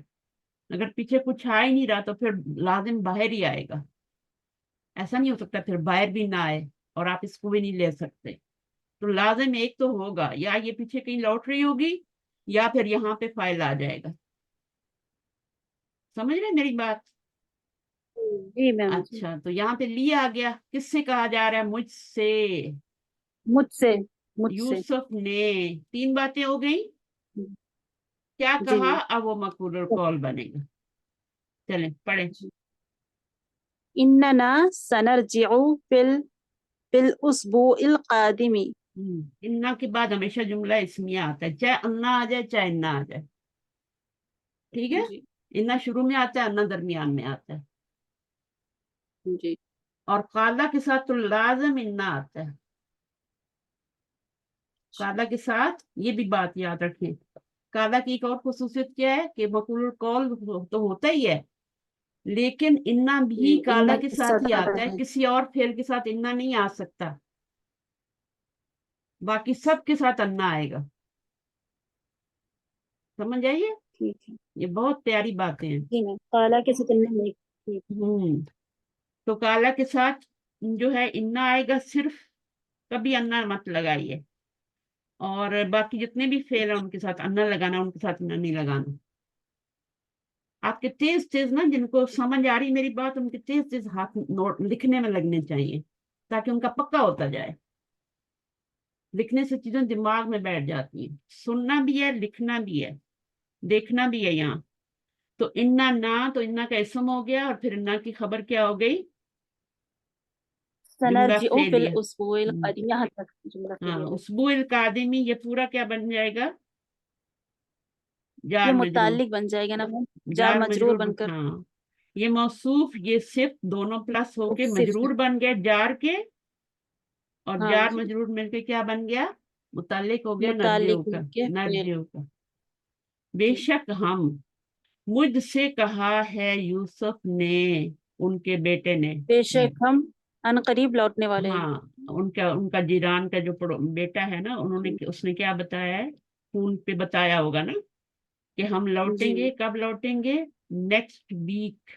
اگر پیچھے کچھ آ ہی نہیں رہا تو پھر لازم باہر ہی آئے گا، ایسا نہیں ہو سکتا پھر باہر بھی نہ آئے اور آپ اس کو بھی نہیں لے سکتے، تو لازم ایک تو ہوگا، یا یہ پیچھے کہیں لوٹ رہی ہوگی یا پھر یہاں پہ فائل آ جائے گا، سمجھ رہے میری بات؟ جی میم جی، اچھا تو یہاں پہ لی آ گیا، کس سے کہا جا رہا ہے؟ مجھ سے، مجھ سے، مجھ سے، یوسف نے، تین باتیں ہو گئیں، کیا جی کہا؟ میم، اب وہ مفعول القول بنے گا، چلیں پڑھیں۔ اننا سنرجع فی الاسبوع القادم، انا کے بعد ہمیشہ جملہ اسمیہ آتا ہے، چاہے انا آ جائے چاہے انا آ جائے، ٹھیک ہے؟ جی انا شروع میں آتا ہے، انا درمیان میں آتا ہے، جی اور قالا کے ساتھ تو لازم انا آتا ہے، قالا کے ساتھ، یہ بھی بات یاد رکھیں، قالا کی ایک اور خصوصیت کیا ہے کہ مفعول القول تو ہوتا ہی ہے، لیکن انا بھی قالا کے ساتھ ہی آتا ہے، کسی اور فعل کے ساتھ انا نہیں آ سکتا، باقی سب کے ساتھ انا آئے گا، سمجھ آئیے؟ ٹھیک ہے، یہ بہت پیاری باتیں ہیں۔ جی میم، قال کے ساتھ انہوں نے ٹھیک تو کالا کے ساتھ جو ہے انا آئے گا، صرف کبھی انا مت لگائیے، اور باقی جتنے بھی فعل ہیں ان کے ساتھ انا لگانا، ان کے ساتھ انا نہیں لگانا۔ آپ کے تیز تیز نا، جن کو سمجھ آ رہی میری بات، ان کے تیز تیز ہاتھ نوٹ لکھنے میں لگنے چاہیے تاکہ ان کا پکا ہوتا جائے، لکھنے سے چیزیں دماغ میں بیٹھ جاتی ہیں، سننا بھی ہے، لکھنا بھی ہے، دیکھنا بھی ہے یہاں۔ تو انا نا، تو انا کا اسم ہو گیا، اور پھر انا کی خبر کیا ہو گئی؟ جملہ سنرجع فی فعلیہ۔ الاسبوع القادم، یہاں تک جملہ ہاں فعلیہ ہے۔ اسبوع القادمی، یہ پورا کیا بن جائے گا؟ جار یہ مجرور، متعلق بن جائے گا نا میم، جار جار مجرور مجرور، بن کر، ہاں یہ موصوف، یہ صفت دونوں پلس ہو کے صفت، مجرور بن گئے جار کے، اور ہاں جار جی، مجرور مل کے کیا بن گیا؟ متعلق ہو گیا نرجع متعلق کا، ہو کے فعل، نرجع کا۔ بے جی شک ہم، مجھ سے کہا ہے یوسف نے، ان کے بیٹے نے، بے شک ہم ان قریب لوٹنے والے ہیں، ہاں ان کا جیران کا جو بیٹا ہے نا، انہوں نے، اس نے کیا بتایا ہے؟ فون پہ بتایا ہوگا نا کہ ہم لوٹیں جی گے، کب لوٹیں گے؟ نیکسٹ ویک،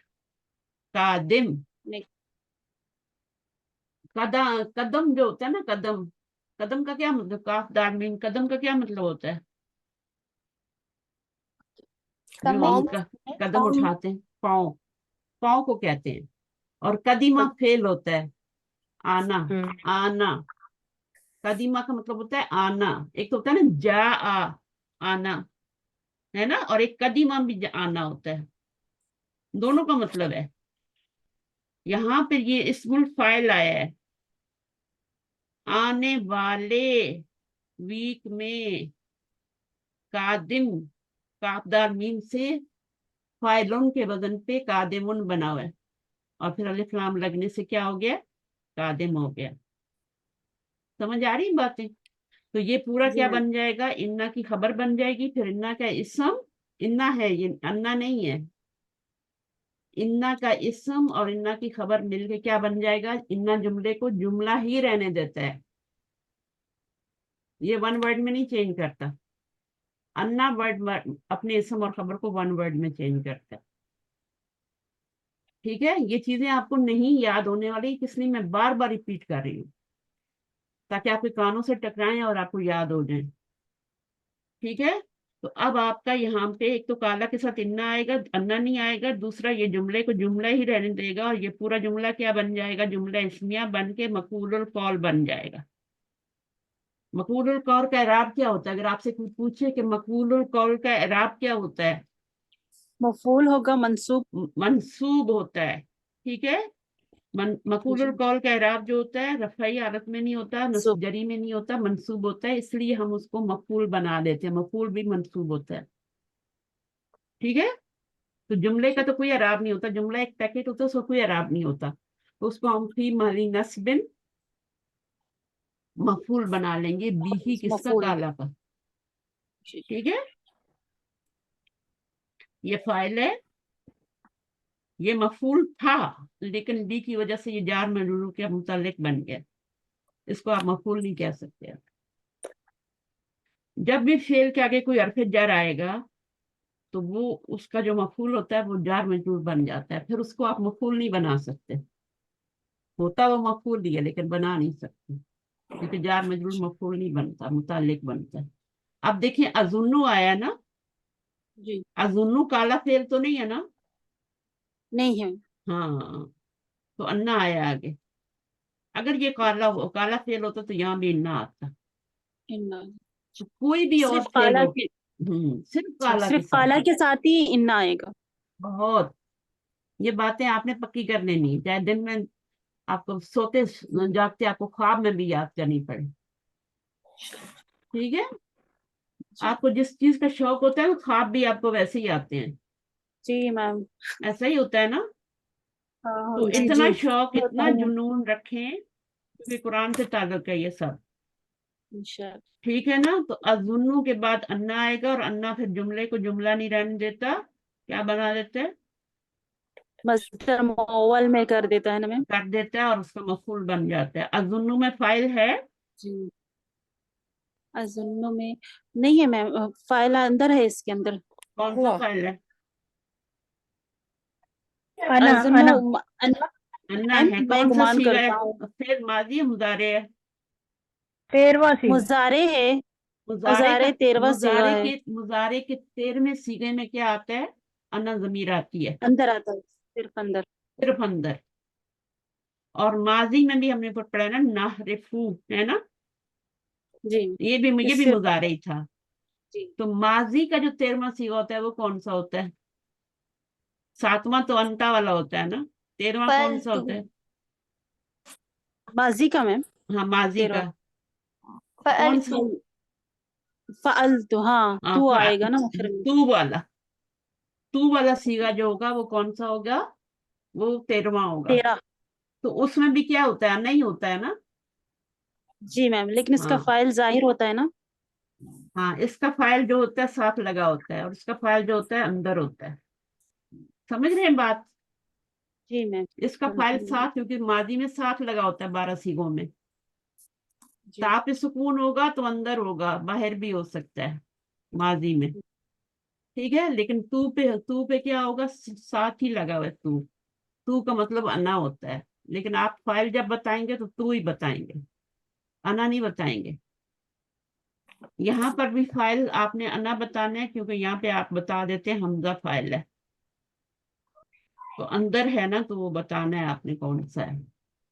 قادم، قدم جو ہوتا ہے نا، قدم، قدم کا کیا مطلب؟ کاف دال میم، قدم کا کیا مطلب ہوتا ہے؟ جو ہم کمانڈ، قدم اٹھاتے ہیں، پاؤں، پاؤں کو کہتے ہیں، اور قدیمہ فعل ہوتا ہے، آنا، آنا، قدیمہ کا مطلب ہوتا ہے آنا، ایک تو ہوتا ہے نا جا آنا ہے نا، اور ایک قدیمہ بھی آنا ہوتا ہے، دونوں کا مطلب ہے۔ یہاں پہ یہ اسم الفاعل آیا ہے، آنے والے ویک میں، قادم، کاف دال میم سے فائلون کے وزن پہ قادمن بنا ہوا ہے، اور پھر الف لام لگنے سے کیا ہو گیا؟ قادم ہو گیا، سمجھ آ رہی باتیں؟ تو یہ پورا جی کیا میم، بن جائے گا؟ انا کی خبر بن جائے گی، پھر انا کا اسم، انا ہے یہ انا نہیں ہے، انا کا اسم اور انا کی خبر مل کے کیا بن جائے گا؟ انا جملے کو جملہ ہی رہنے دیتا ہے، یہ ون ورڈ میں نہیں چینج کرتا، انا ورڈ اپنے اسم اور خبر کو ون ورڈ میں چینج کرتا ہے، ٹھیک ہے؟ یہ چیزیں آپ کو نہیں یاد ہونے والی، اس لیے میں بار بار ریپیٹ کر رہی ہوں تاکہ آپ کے کانوں سے ٹکرائیں اور آپ کو یاد ہو جائیں، ٹھیک ہے؟ تو اب آپ کا یہاں پہ ایک تو کالا کے ساتھ انا آئے گا، انا نہیں آئے گا، دوسرا یہ جملے کو جملہ ہی رہنے دے گا، اور یہ پورا جملہ کیا بن جائے گا؟ جملہ اسمیہ بن کے مفعول القول بن جائے گا۔ مفعول القول کا اعراب کیا ہوتا ہے؟ اگر آپ سے کوئی پوچھے کہ مفعول القول کا اعراب کیا ہوتا ہے؟ مفعول ہوگا منصوب، منصوب ہوتا ہے، ٹھیک ہے؟ मफूलुल कौल का इराब जो होता है रफ़ई हालत में नहीं होता, नस्ब जरी में नहीं होता, मंसूब होता है, इसलिए हम उसको मफूल बना देते हैं। मफूल भी मंसूब होता है, ठीक है। तो जुमले का तो कोई इराब नहीं होता, जुमला एक पैकेट होता है, उसका कोई इराब नहीं होता, तो उसको हम फी महली नस्बिन मफूल बना लेंगे, बीही किसका, मफूल। काला का, ठीक है। ये फाइल है, ये मफूल था लेकिन बी की वजह से ये जार मजरूर के मुतालिक बन गया, इसको आप मफूल नहीं कह सकते। जब भी फेल के आगे कोई हरफ जार आएगा तो वो उसका जो मफूल होता है वो जार मजरूर बन जाता है, फिर उसको आप मफूल नहीं बना सकते। होता वो मफूल ही है लेकिन बना नहीं सकते, क्योंकि जार मजरूर मफूल नहीं बनता, मुतालिक बनता है। अब देखिए अजुन्नु आया ना, जी अजुन्नु काला फेल तो नहीं है ना, नहीं है। हाँ, तो अन्ना आया आगे। अगर ये काला फेल होता तो यहाँ भी इन्ना आता, इन्ना तो कोई भी और सिर्फ फेल काला हो, के, सिर्फ काला के सिर्फ साथ। काला के साथ ही इन्ना आएगा। बहुत, ये बातें आपने पक्की कर लेनी, चाहे दिन में आपको सोते जागते आपको ख्वाब में भी याद करनी पड़े, ठीक है। आपको जिस चीज का शौक होता है वो ख्वाब भी आपको वैसे ही आते हैं, जी मैम। ऐसा ही होता है ना। हाँ तो जी इतना जी शौक, होता इतना है जुनून रखें, क्योंकि कुरान से ताल्लुक है ये सब, इंशाअल्लाह। ठीक है ना। तो अजुन्नु के बाद अन्ना आएगा, और अन्ना फिर जुमले को जुमला नहीं रहने देता, क्या बना देते हैं, मस्दर मुअव्वल में कर देता है ना मैम। कर देता है, और उसका मफूल बन जाता है। अजुन्नु में फाइल है, जी अजुन्नु में नहीं है मैम, फाइल अंदर है, इसके अंदर। कौन सा हुआ। फाइल है, अना अजुन्नु अना अन्ना मैम है, मैं कौन सा गुमान सीगा है, करता हूँ। फिर माजी है, मुजारे है, 13वां सीगा। मुजारे है। मुजारे का, मुजारे 13वां सीगा है। मुजारे के 13वें सीगे में क्या आता है, अन्ना जमीर आती है, अंदर आता है, सिर्फ अंदर। सिर्फ अंदर। और माजी में भी हमने पढ़ा है ना, नाहरिफू, है ना, जी ये भी सिर्फ मुजारे ही था। जी तो माजी का जो 13वां सीगा होता है वो कौन सा होता है, 7वां तो अंता वाला होता है ना, 13वां कौन सा फालतू होता है, माजी का मैम हाँ माजी 13वां। का कौन सा, फालतू फाल तो हाँ हाँ, तू आएगा ना आखिर में। तू वाला सीगा जो होगा वो कौन सा होगा, वो 13वां होगा। 13। तो उसमें भी क्या होता है, नहीं होता है ना, जी मैम, लेकिन इसका हाँ फाइल जाहिर होता है ना। हाँ, इसका फाइल जो होता है साथ लगा होता है, और इसका फाइल जो होता है अंदर होता है, समझ रहे हैं बात। जी मैम इसका समझ फाइल रही हूँ। साथ, क्योंकि माजी में साथ लगा होता है 12 सीगों में, जी ता पे सुकून होगा तो अंदर होगा, बाहर भी हो सकता है माजी में, ठीक है। लेकिन तू पे क्या होगा, साथ ही लगा हुआ है तू का मतलब अना होता है, लेकिन आप फाइल जब बताएंगे तो तू ही बताएंगे, अना नहीं बताएंगे। यहाँ पर भी फाइल आपने अना बताना है, क्योंकि यहाँ पे आप बता देते हैं हमजा फाइल है, तो अंदर है ना, तो वो बताना है आपने कौन सा है।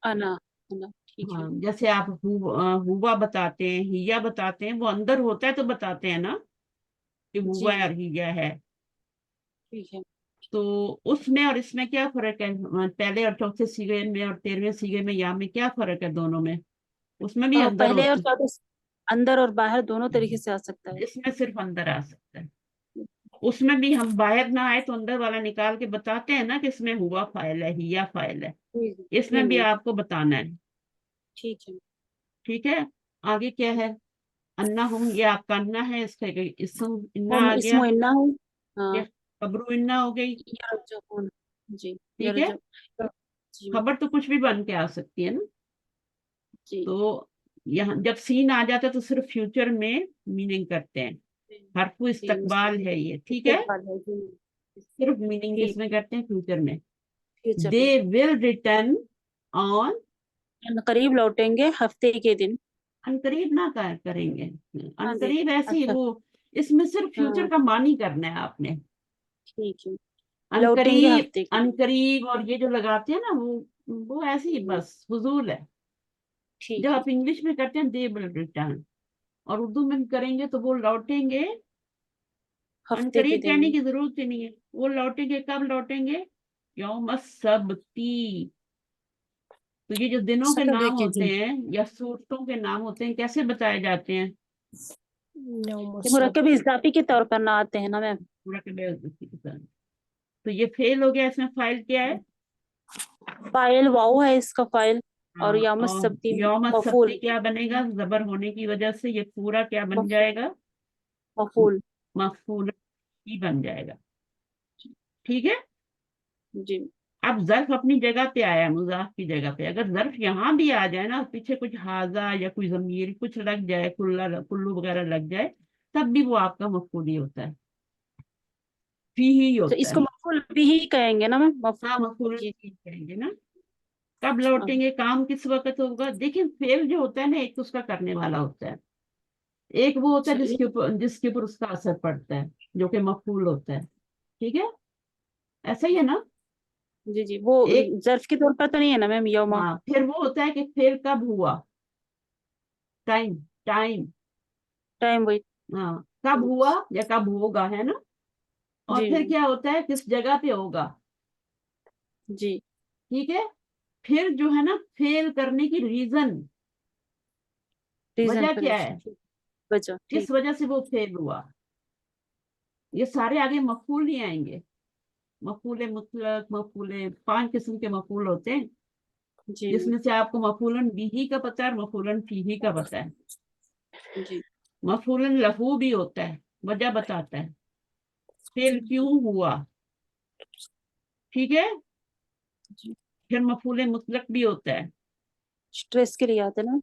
अना अना ठीक है। हाँ, जैसे आप हुआ बताते हैं, हिया बताते हैं, वो अंदर होता है तो बताते हैं ना कि हुआ जी और हिया है। ठीक है। तो उसमें और इसमें क्या फर्क है, पहले और चौथे सीगे में और 13वें सीगे में, या में क्या फर्क है दोनों में, उसमें भी अंदर पहले और होता चौथे अंदर और बाहर दोनों तरीके से आ सकता है, है। इसमें सिर्फ अंदर आ सकता है। उसमें भी हम बाहर ना आए तो अंदर वाला निकाल के बताते हैं ना कि इसमें हुआ फाइल है, हिया फाइल है, जी जी इसमें भी मैम आपको बताना है, ठीक है। ठीक है। आगे क्या है, अन्ना हम, ये आपका अन्ना है, इसका इसम इन्ना हम आ गया, इसमो इन्ना है। ये हाँ खबरू इन्ना हो गई, यरजुकून। जी ठीक है। यरजुक। जी मैम। खबर तो कुछ भी बन के आ सकती है ना। जी तो यहाँ जब सीन आ जाता है तो सिर्फ फ्यूचर में मीनिंग करते हैं, हरफू जी इस्तकबाल है ये, ठीक है, इस्तेमाल है जी। सिर्फ मीनिंग ठीक किसमें करते हैं, फ्यूचर में। फ्यूचर दे में। विल रिटर्न ऑन, करीब लौटेंगे हफ्ते के दिन। अनकरीब ना करेंगे, हाँ जी अनकरीब ऐसी अच्छा। वो, इसमें सिर्फ फ्यूचर हाँ का मान ही करना है आपने। ठीक है। लौटेंगे अनकरीब, हफ्ते के दिन। अनकरीब और ये जो लगाते हैं ना वो ऐसे ही बस फजूल है। जब ठीक है। आप इंग्लिश में करते हैं दे विल रिटर्न, और उर्दू में करेंगे तो वो लौटेंगे, हफ्ते के अनकरीब दिन कहने में। की जरूरत ही नहीं है, वो लौटेंगे, कब लौटेंगे, यौम सब्ती, تو یہ جو دنوں کے Saturday نام کے ہوتے دن ہیں یا صورتوں کے نام ہوتے ہیں کیسے بتائے جاتے ہیں؟ يوم یہ السبت مرکب اضافی کے طور پر نہ آتے ہیں نا میم. مرکب اضافی کے ساتھ. تو یہ فعل ہو گیا، اس میں فاعل کیا ہے؟ فائل واؤ ہے اس کا فائل، اور ہاں، یوم اور السبتی یوم مفعول. السبت کیا بنے گا؟ زبر ہونے کی وجہ سے یہ پورا کیا بن جائے گا؟ مفعول. مفعول ہی بن جائے گا. ٹھیک ہے. جی اب ظرف اپنی جگہ پہ آیا مضاف کی جگہ پہ. اگر ظرف یہاں بھی آ جائے نا، پیچھے کچھ حاضہ یا کوئی ضمیر کچھ لگ جائے، کلو وغیرہ لگ جائے، تب بھی وہ آپ کا مفعول ہی ہوتا ہے، فی ہی تو ہوتا اس ہے. کو مفعول بھی ہی کہیں گے نا میم. ہاں، مفعول جی بھی کہیں گے نا. کب لوٹیں گے؟ کام کس وقت ہوگا؟ دیکھیں فعل جو ہوتا ہے نا، ایک تو اس کا کرنے والا ہوتا ہے، ایک وہ ہوتا ہے جس کے اوپر اس کا اثر پڑتا ہے، جو کہ مفعول ہوتا ہے. ٹھیک ہے، ایسا ہی ہے نا. جی جی وہ ایک ظرف کے طور پر تو نہیں ہے نا میم یوم. ہاں، پھر وہ ہوتا ہے کہ فعل کب ہوا، ٹائم. ٹائم ٹائم وہی. ہاں، کب ہوا یا کب ہوگا، ہے نا. اور جی پھر کیا ہوتا ہے، کس جگہ پہ ہوگا. جی ٹھیک ہے. پھر جو ہے نا فعل کرنے کی ریزن، ریزن وجہ پھر کیا ہے، بچا. کس ٹھیک. وجہ سے وہ فعل ہوا. یہ سارے آگے مفعول ہی آئیں گے. مفعول مطلق، مفعول 5 قسم کے مفعول ہوتے ہیں، جی جس میں سے آپ کو مفعول بھی کا پتہ ہے اور مفعول فیہ کا پتہ ہے. جی مفعول لہو بھی ہوتا ہے، وجہ بتاتا ہے فعل کیوں ہوا. ٹھیک ہے. جی پھر مفعول مطلق بھی ہوتا ہے. اسٹریس کے لیے آتے نا،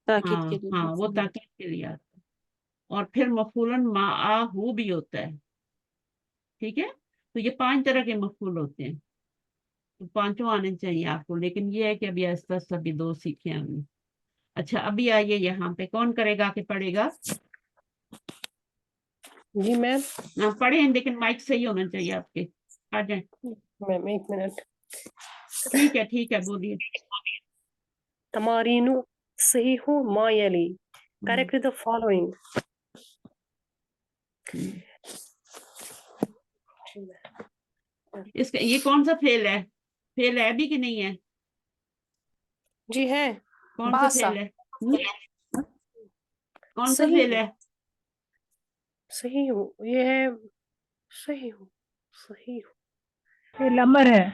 تاکید ہاں کے لیے. ہاں، وہ تاکید کے لیے آتا ہے. اور پھر مفعول معہ بھی ہوتا ہے. ٹھیک ہے. تو یہ 5 طرح کے مفعول ہوتے ہیں. تو 5 آنے چاہیے آپ کو، لیکن یہ ہے کہ ابھی آہستہ آہستہ ابھی 2 سیکھے ہم نے. اچھا، ابھی آئیے یہاں پہ کون کرے گا کہ پڑھے گا؟ جی میم. ہاں پڑھیں، لیکن مائک صحیح ہونا چاہیے آپ کے. آ جائیں. میم 1 منٹ. ٹھیک ہے ٹھیک ہے، بولیے. تمارین صحیح ما یلی. Correct the following. اس کا یہ کون سا فعل ہے؟ فعل ہے بھی کہ نہیں ہے؟ جی ہے. کون سا باسا. فعل ہے؟ کون سا صحیح فعل ہے؟ صحیح ہوں، یہ ہے صحیح ہوں. صحیح ہوں. فعل امر ہے.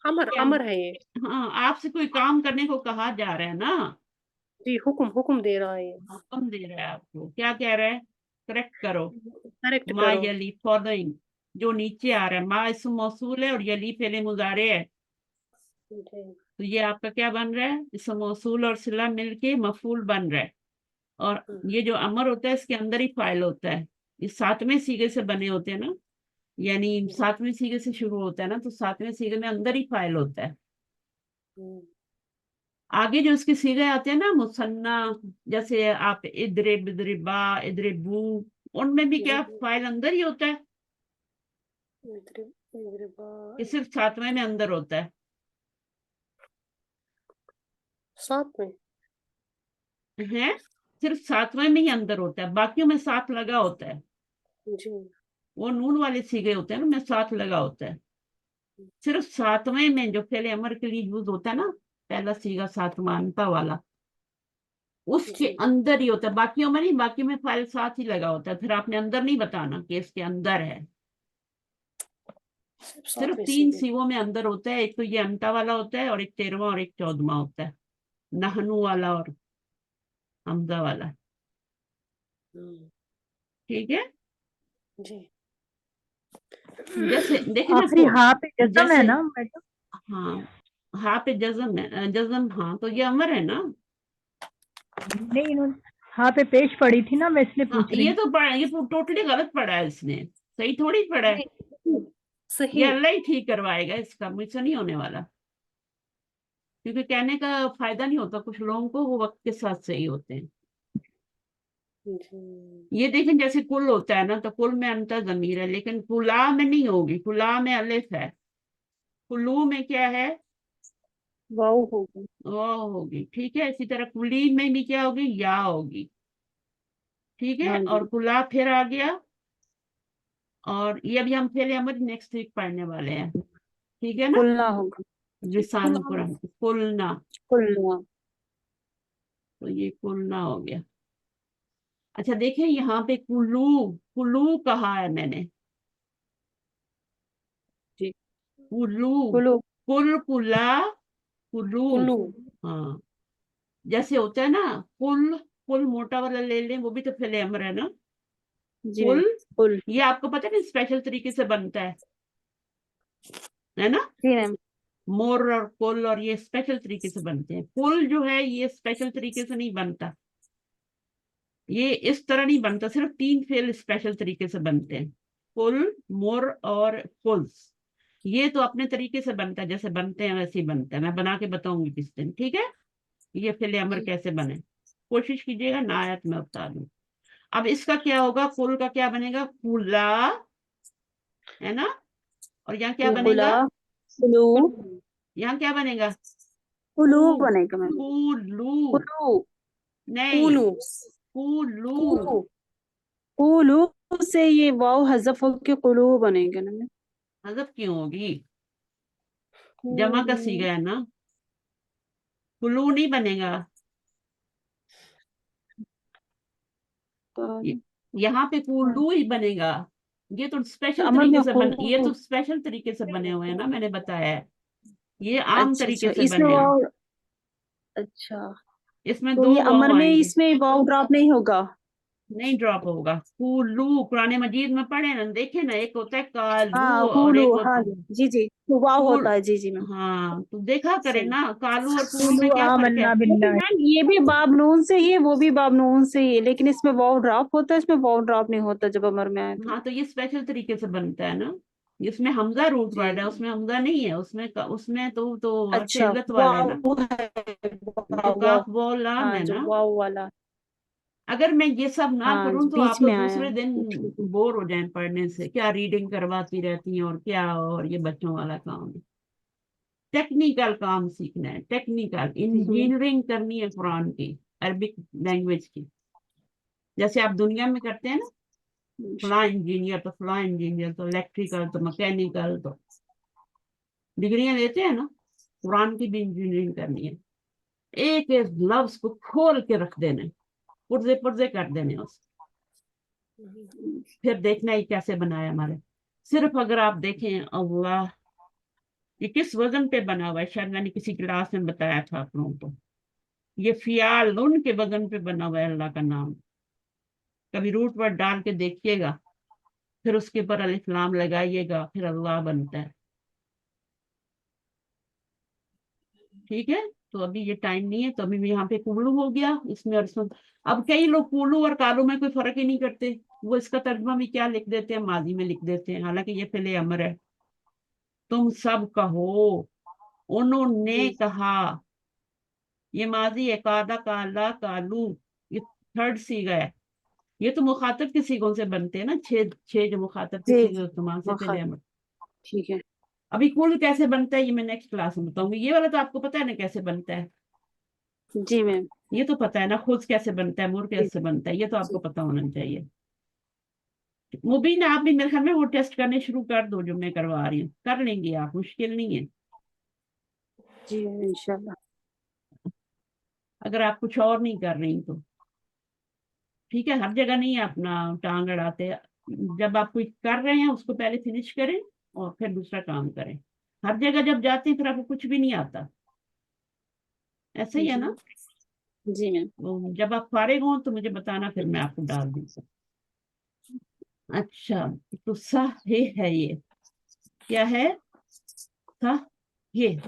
امر ہے یہ. ہاں، آپ سے کوئی کام کرنے کو کہا جا رہا ہے نا، جی حکم دے رہا ہے یہ. حکم دے رہا ہے آپ کو. کیا کہہ رہا ہے؟ کریکٹ کرو. کریکٹ ما کرو. یلی فالوئنگ، جو نیچے آ رہا ہے. ما اسم موصول ہے اور یلی فعل مضارع ہے. تو یہ آپ کا کیا بن رہا ہے؟ اسم موصول اور صلہ مل کے مفعول بن رہا ہے. اور یہ جو امر ہوتا ہے اس کے اندر ہی فاعل ہوتا ہے. یہ 7ویں سیغے سے بنے ہوتے ہیں نا، یعنی 7ویں سیغے سے شروع ہوتا ہے نا، تو 7ویں سیغے میں اندر ہی فاعل ہوتا ہے. آگے جو اس کے سیغے آتے ہیں نا مثنیٰ، جیسے آپ ادرب، ادربا، ادربو، ان میں بھی کیا فاعل اندر ہی ہوتا ہے کہ صرف 7ویں میں اندر ہوتا ہے؟ 7 میں ہیں، صرف 7ویں میں ہی اندر ہوتا ہے، باقیوں میں 7 لگا ہوتا ہے. جی. وہ نون والے سیغے ہوتے ہیں نا، میں 7 لگا ہوتا ہے. صرف 7ویں میں جو فعل امر کے لیے یوز ہوتا ہے نا، پہلا سیغہ 7واں انتا والا، اس کے اندر ہی ہوتا ہے، باقیوں میں نہیں. باقیوں میں فاعل 7 ہی لگا ہوتا ہے. پھر آپ نے اندر نہیں بتانا کہ اس کے اندر ہے. صرف 3 سیغوں میں اندر ہوتا ہے. ایک تو یہ انتا والا ہوتا ہے، اور ایک 13واں اور ایک 14واں ہوتا ہے، نحنو والا اور حمزہ والا. ٹھیک ہے. جی. جیسے دیکھیں نا، آخری ہاں پہ جزم ہے جیسے نا میڈم؟ ہاں، ہاں پہ جزم ہے، جزم. ہاں تو یہ امر ہے نا. نہیں، انہوں نے ہاں پہ پیش پڑی تھی نا، میں اس لیے ہاں، پوچھ رہی یہ ہوں. تو یہ ٹوٹلی غلط پڑھا ہے اس نے، صحیح تھوڑی پڑھا ہے. یہ صحیح. اللہ ہی ٹھیک کروائے گا، اس کا مجھ سے نہیں ہونے والا. کیونکہ کہنے کا فائدہ نہیں ہوتا، کچھ لوگوں کو وہ وقت کے ساتھ صحیح ہوتے ہیں. یہ دیکھیں جیسے کل ہوتا ہے نا، تو کل میں انتا ضمیر ہے، لیکن کلا میں نہیں ہوگی. کلا میں الف ہے، کلو میں کیا ہے؟ واؤ ہوگا. واو ہوگی. ٹھیک ہے. اسی طرح کلی میں بھی کیا ہوگی؟ یا ہوگی. ٹھیک ہے. ہاں اور جی. کلا پھر آ گیا. اور یہ ابھی ہم فعل امر نیکسٹ ویک پڑھنے والے ہیں. ٹھیک ہے نا. کلنا ہوگا. लिसान कुरान, कुलना, कुल्ला। तो ये कुलना हो गया। अच्छा देखें यहाँ पे कुलू, कुलू कहा है मैंने, जी। कुलू, कुलू। कुल, कुला, कुलू। कुल्लू। हाँ, जैसे होता है ना कुल, कुल मोटा वाला ले लें, वो भी तो फेले अमर है ना। जी कुल, मैम। कुल। ये आपको पता है कि स्पेशल तरीके से बनता है ना। जी मैम। मोर और कुल और ये स्पेशल तरीके से बनते हैं। कुल जो है ये स्पेशल तरीके से नहीं बनता, ये इस तरह नहीं बनता, सिर्फ 3 फेल स्पेशल तरीके से बनते हैं, कुल, मोर और कुल्स। ये तो अपने तरीके से बनता है, जैसे बनते हैं वैसे ही बनता है, मैं बना के बताऊंगी किस दिन, ठीक है। ये फेले अमर कैसे बने, कोशिश कीजिएगा ना आया तो मैं बता दूं। अब इसका क्या होगा, कुल का क्या बनेगा, कुला, है ना। और यहाँ क्या कुला। बनेगा, कुलू। यहाँ क्या बनेगा, कुलू कू, बनेगा मैम। कुलू, कुलू। नहीं, कुलू। कुलू। कुलू। कुलू से ये वाव हज़फ होके कुलू बनेगा ना मैम। हज़फ क्यों होगी, जमा का सीगा है ना, कुलू नहीं बनेगा। तो ये- यहाँ पे कुलू ही बनेगा। ये तो स्पेशल अमर तरीके में से बन, ये कुलू। तो स्पेशल तरीके से बने हुए हैं ना, मैंने बताया है। ये आम अच्छा तरीके अच्छा, से इसमें बने हैं, वाव। अच्छा, इसमें तो 2 ये वाव अमर में आएंगे। इसमें वाव ड्रॉप नहीं होगा। नहीं ड्रॉप होगा, कुलू कुरान मजीद में पढ़े ना, देखे ना, एक होता है कालू हाँ और कुलू, एक हाँ होता जी जी, तो वाव कुल। होता है, जी जी मैम। हाँ तो देखा करें सही। ना, कालू और कुलू कुलू में क्या फर्क है। आमन्ना लेकिन बिल्लाह। मैम ये भी बाब नून से ही है, वो भी बाब नून से ही है, लेकिन इसमें वाव ड्रॉप होता है, इसमें वाव ड्रॉप नहीं होता जब अमर में आए तो। हाँ तो ये स्पेशल तरीके से बनता है ना, इसमें हमजा रूट जी। वर्ड है, उसमें हमजा नहीं है, उसमें तो अर्श अच्छा, इल्लत वाला है ना, वाव है। जो वाव वाव। काफ वो लाम हाँ, है जो ना। वाव वाला। अगर मैं ये सब ना हाँ करूं तो बीच आप तो में आया दूसरे है। दिन ठीक है। बोर हो जाएं पढ़ने से, क्या रीडिंग करवाती रहती हैं और क्या, और ये बच्चों वाला काम है। टेक्निकल काम सीखना है, टेक्निकल इंजीनियरिंग करनी है कुरान की, अरबिक लैंग्वेज की, जैसे आप दुनिया में करते हैं ना, फलां इंजीनियर तो फलां इंजीनियर, तो इलेक्ट्रिकल तो मैकेनिकल, तो डिग्रियां लेते हैं ना, कुरान की भी इंजीनियरिंग करनी है। एक एक लफ्ज को खोल के रख देने, पुर्जे पुर्जे कर देने उसको, फिर देखना ही कैसे बनाया हमारे। सिर्फ अगर आप देखें अल्लाह, ये किस वजन पे बना हुआ है, शायद मैंने किसी क्लास में बताया था आप लोगों को, ये फियालुन के वजन पे बना हुआ है अल्लाह का नाम। कभी रूट वर्ड डाल के देखिएगा, फिर उसके ऊपर अलिफ लाम लगाइएगा, फिर अल्लाह बनता है, ठीक है। तो अभी ये टाइम नहीं है, तो अभी यहाँ पे कुल्लू हो गया, इसमें और इसमें। अब कई लोग कुल्लू और कालू में कोई फर्क ही नहीं करते, वो इसका तर्जुमा भी क्या लिख देते हैं, माजी में लिख देते हैं, हालांकि ये पहले अमर है। तुम सब कहो, उन्होंने कहा, ये माजी है, कादा, काला, कालू, ये थर्ड सीगा है। ये तो मुखातब के सीगों से बनते हैं ना, छह छह जो मुखातब के जी सीगे इस्तेमाल से पहले मुखर। अमर। ठीक है। अभी कुल कैसे बनता है ये मैं नेक्स्ट क्लास में बताऊंगी, ये वाला तो आपको पता है ना कैसे बनता है, जी मैम। ये तो पता है ना, खुद कैसे बनता है, मुर जी कैसे बनता है, ये तो आपको जी पता होना चाहिए। मुबीन आप भी मेरे ख्याल में वो टेस्ट करने शुरू कर दो जो मैं करवा रही हूँ, कर लेंगे आप, मुश्किल नहीं है। जी इंशाल्लाह। अगर आप कुछ और नहीं कर रही तो ठीक है, हर जगह नहीं अपना टांग अड़ाते, जब आप कुछ कर रहे हैं उसको पहले फिनिश करें और फिर दूसरा काम करें। हर जगह जब जाते हैं फिर आपको कुछ भी नहीं आता, ऐसा ही है जी। ना। जी मैम। तो जब आप फारिग हो तो मुझे बताना, फिर मैं आपको डाल दूंगा। अच्छा, तो सह है ये, क्या है, सह ये,